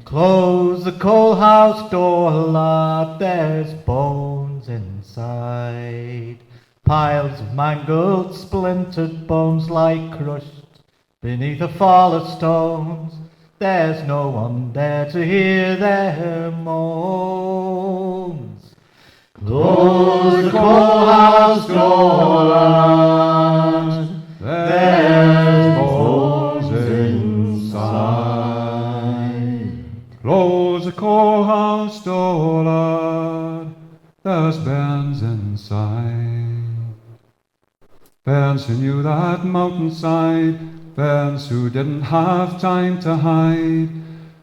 Close the coalhouse door, lad, there's bones inside. Piles of mangled, splintered bones lie crushed beneath a fall of stones. There's no one there to hear their moans. Close the coalhouse door, lad, there's bones inside. Close the courthouse door, lad, there's bands inside. Bands who knew that mountainside, bands who didn't have time to hide,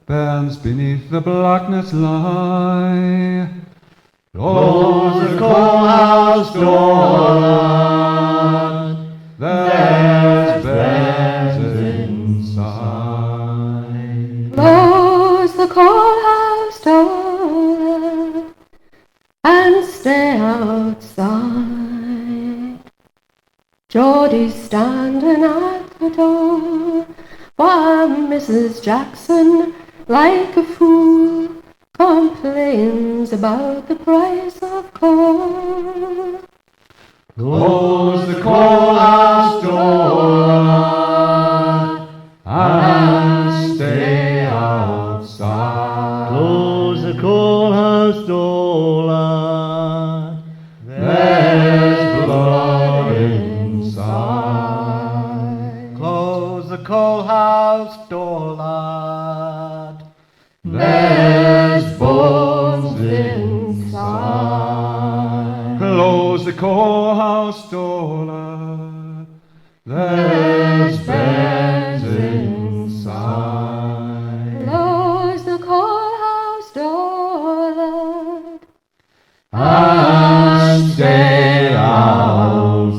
bands beneath the blackness lie. Close the courthouse door, lad, there's bands inside. Close the courthouse door and stay outside. Geordie's standing at the door while Mrs. Jackson, like a fool, complains about the price of coal. Close the courthouse door and stay outside. Close the coalhouse door, lad, There's blood inside. Close the coalhouse door, lad, There's bones inside. Close the courthouse door, lad. There's bands inside. Close the courthouse door, lad. And stay outside.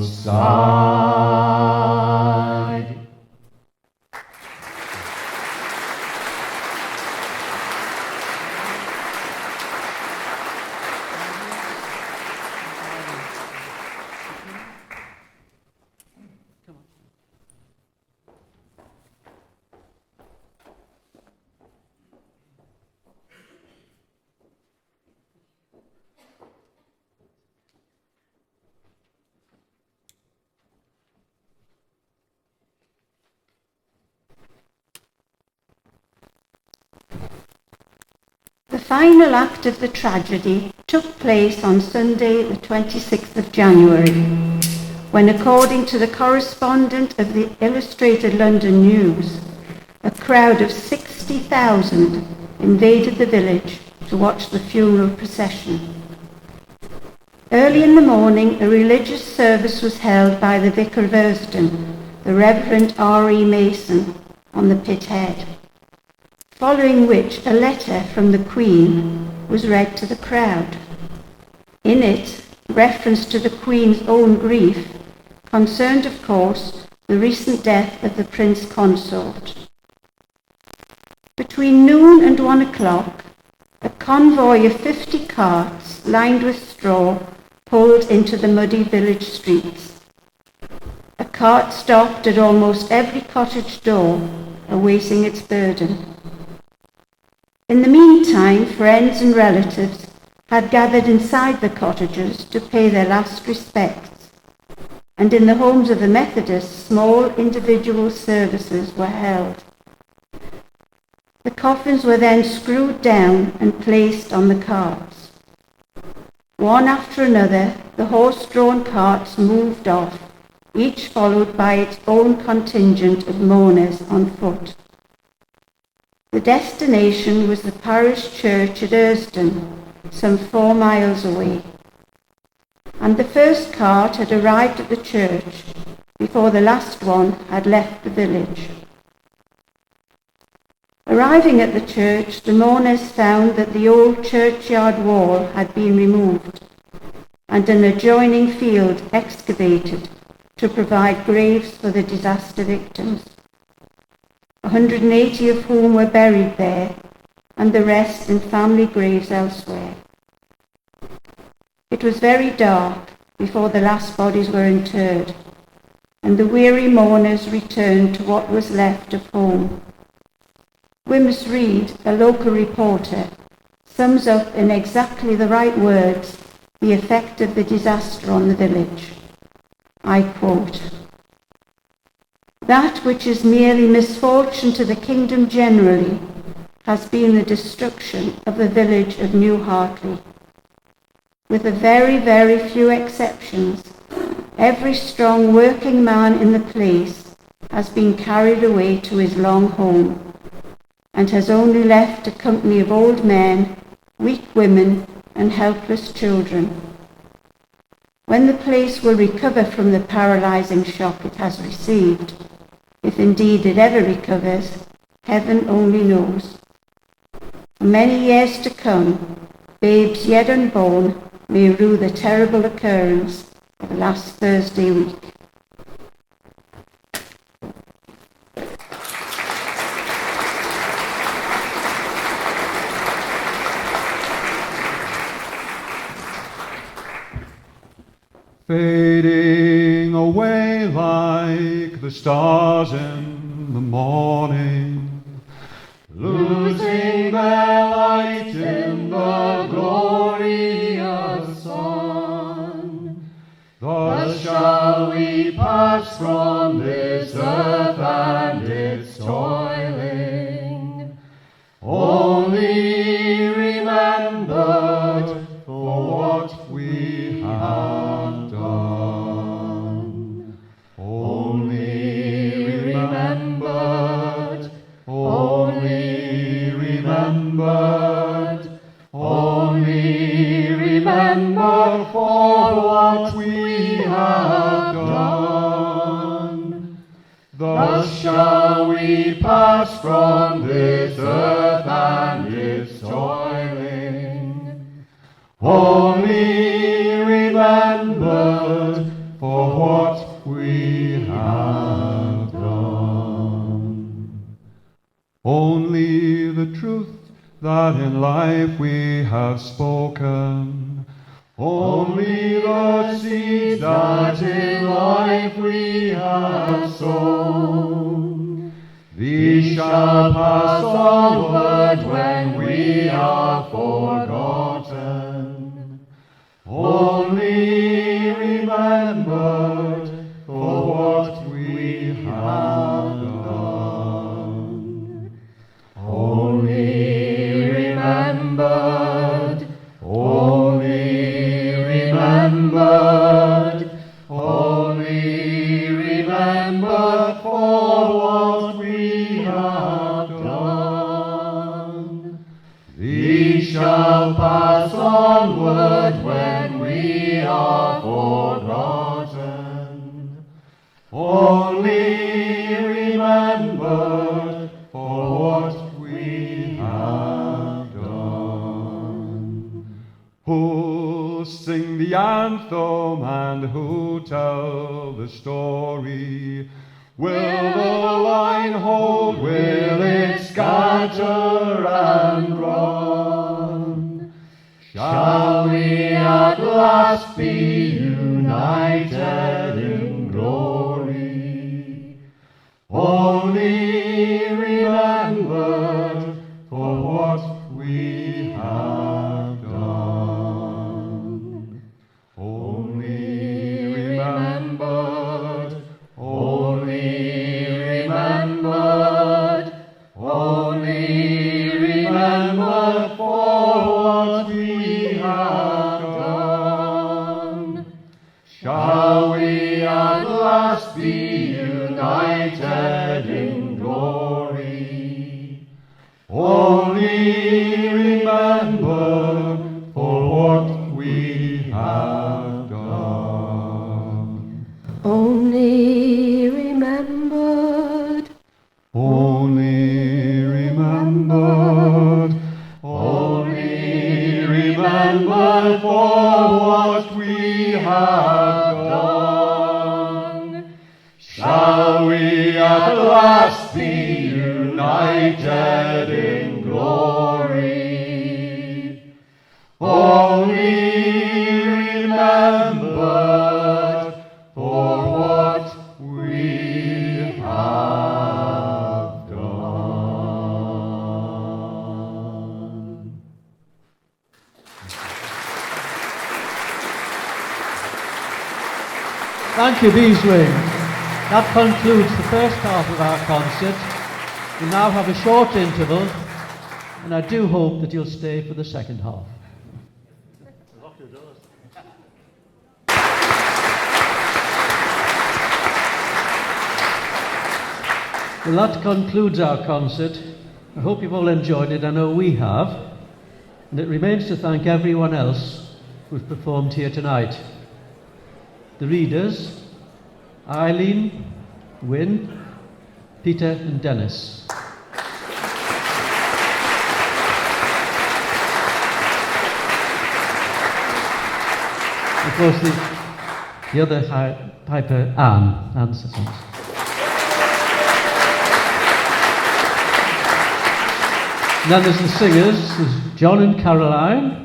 final act of the tragedy took place on Sunday, the 26th of January, when, according to the correspondent of the Illustrated London News, a crowd of 60,000 invaded the village to watch the funeral procession. Early in the morning, a religious service was held by the Vicar of Erston, the Reverend R.E. Mason, on the pit head, following which a letter from the Queen was read to the crowd. In it, reference to the Queen's own grief concerned, of course, the recent death of the Prince Consort. Between noon and 1 o'clock, a convoy of 50 carts lined with straw pulled into the muddy village streets. A cart stopped at almost every cottage door, awaiting its burden. In the meantime, friends and relatives had gathered inside the cottages to pay their last respects, and in the homes of the Methodists, small individual services were held. The coffins were then screwed down and placed on the carts. One after another, the horse-drawn carts moved off, each followed by its own contingent of mourners on foot. The destination was the parish church at Erston, some 4 miles away, and the first cart had arrived at the church before the last one had left the village. Arriving at the church, the mourners found that the old churchyard wall had been removed and an adjoining field excavated to provide graves for the disaster victims, 180 of whom were buried there and the rest in family graves elsewhere. It was very dark before the last bodies were interred, and the weary mourners returned to what was left of home. Wimms Reid, a local reporter, sums up in exactly the right words the effect of the disaster on the village. I quote, "That which is merely misfortune to the kingdom generally has been the destruction of the village of New Hartley. With a very, very few exceptions, every strong working man in the place has been carried away to his long home, and has only left a company of old men, weak women, and helpless children. When the place will recover from the paralysing shock it has received, if indeed it ever recovers, heaven only knows. For many years to come, babes yet unborn may rue the terrible occurrence of last Thursday week." Fading away like the stars in the morning, losing their light in the glorious sun. Thus shall we pass from this earth and its toiling, only remembered for what we have done. Only remembered, only remembered, only remembered for what we have done. Thus shall we pass from this earth and its toiling, only remembered for what we have done. Only the truth that in life we have spoken, only the seeds that in life we have sown, these shall pass onward when we are forgotten, only remembered for what we have done, only remembered for what we have done. These shall pass onward when we are forgotten. Only remembered for what we have done. Who'll sing the anthem and who'll tell the story? Will the line hold? Will it scatter and run? Shall we at last be united in glory? Only remembered for what we have done. Only remembered, only remembered, only remembered for what we have done. Shall we at last be united in glory? Only remember for what we have done. Only remembered. Only remembered. Only remembered for what we have done. Shall we at last be united in glory? Only remembered for what we have done. Thank you, Beeswing. That concludes the first half of our concert. We'll now have a short interval, and I do hope that you'll stay for the second half. Well, that concludes our concert. I hope you've all enjoyed it. I know we have. And it remains to thank everyone else who's performed here tonight. The readers, Eileen, Wynne, Peter and Dennis. Of course, the other piper, Anne Sessions. And then there's the singers, there's John and Caroline.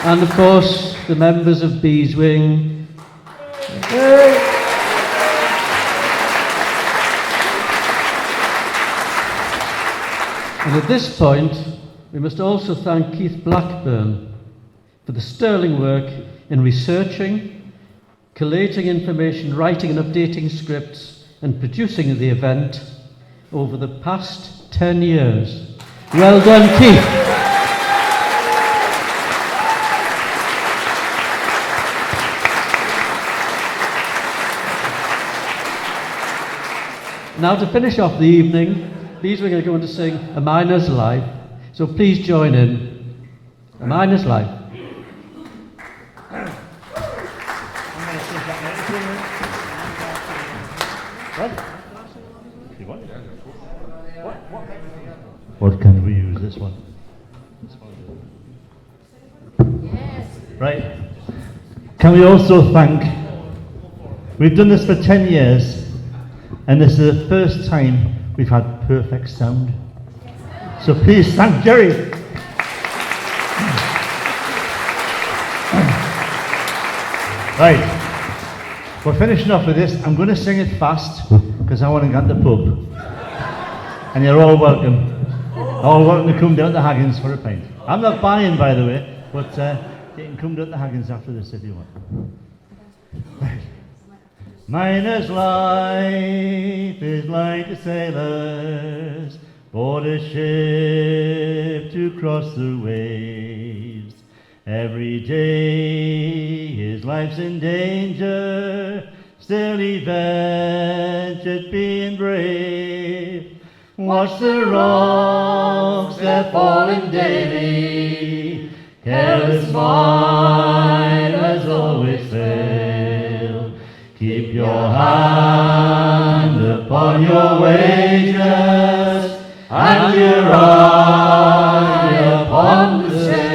And of course, the members of Beeswing. And at this point, we must also thank Keith Blackburn for the sterling work in researching, collating information, writing and updating scripts, and producing the event over the past 10 years. Well done, Keith. Now, to finish off the evening, Beeswing are going to sing A Miner's Life, so please join in. A Miner's Life. What can we use? This one? Yes. Right. Can we also thank, we've done this for 10 years, and this is the first time we've had perfect sound. So please thank Jerry. Right, we're finishing off with this. I'm going to sing it fast because I want to get to the pub. And you're all welcome. All welcome to come down to Haggins for a pint. I'm not buying, by the way, but you can come down to Haggins after this if you want. Right. Miner's life is like a sailor's board a ship to cross the waves. Every day his life's in danger, still he ventured being brave. Watch the rocks, they're falling daily, careless miners always fail. Keep your hand upon your wages, and your eye upon the scale.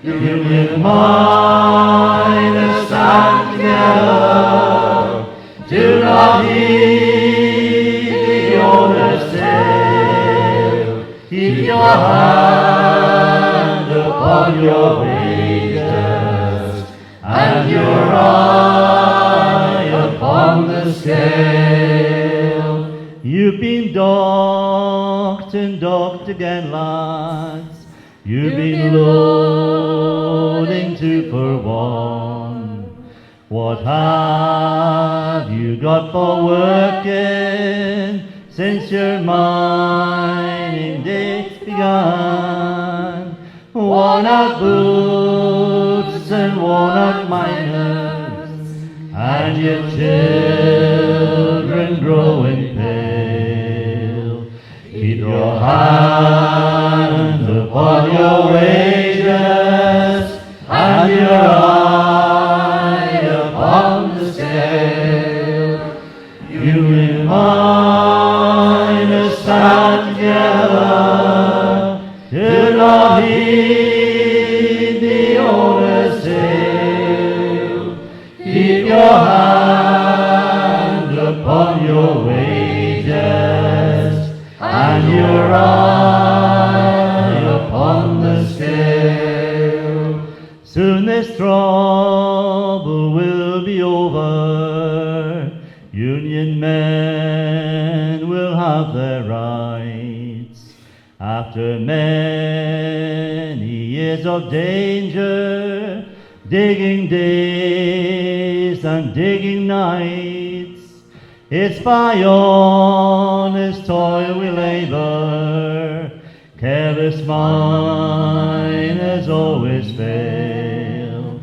Union miners stand together, do not heed the owner's tale. Keep your hand upon your wages, and your eye upon the scale. You've been docked and docked again, lads. You've been loading 2 for 1. What have you got for working since your mining days began? Worn out boots and worn out miners, and your children growing pale. Keep your hand upon your wages, and your eye upon the scale. Union miners stand together, do not heed the owner's tale. Keep your hand upon your wages, and your eye upon the scale. Soon this trouble will be over, Union men will have their rights. After many years of danger, digging days and digging nights, it's by honest toil we labor, careless miners always fail.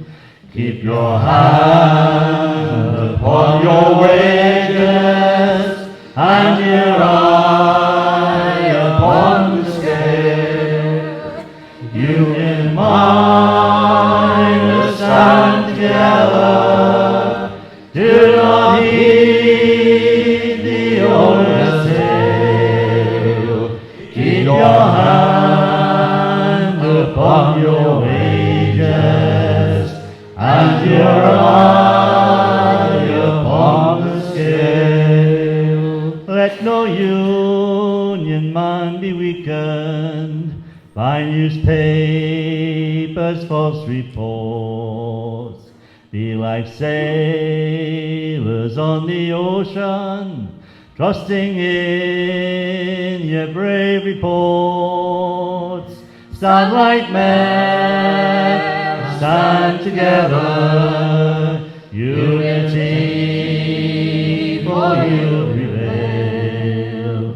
Keep your hand upon your wages, and your eye upon the scale. Union miners stand together, do not heed the owner's tale. Keep your hand upon your wages, and your eye upon the scale. Let no union man be weakened by newspapers' false reports. Be like sailors on the ocean, trusting in your brave reports. Stand like men, stand together, unity for you prevail.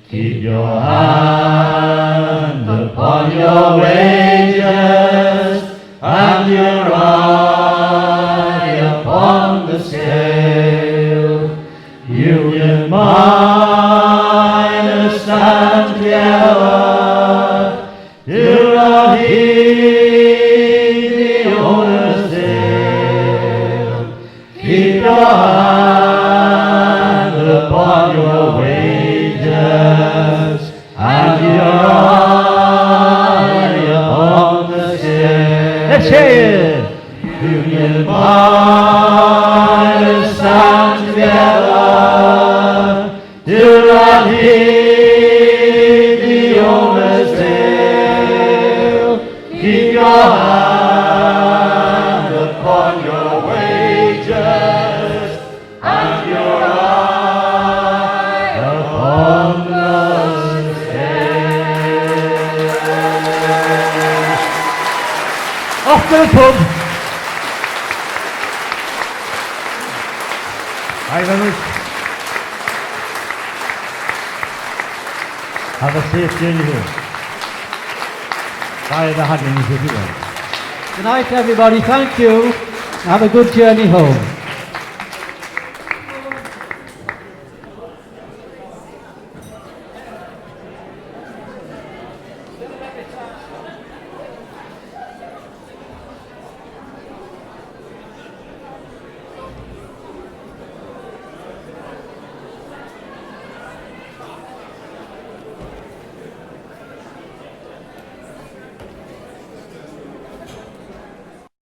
Keep your hand upon your wages, and your eye upon the scale. Union miners stand together, do not heed the owner's tale. Keep your hand upon your wages, and your eye upon the scale. Let's hear it. Union miners stand together, do not heed the owner's tale. Keep your hand upon your wages, and your eye upon the scale. Off to the pub. Hi, Leonard. Have a safe journey home. By the Hadlings, if you will. Good night, everybody. Thank you. Have a good journey home.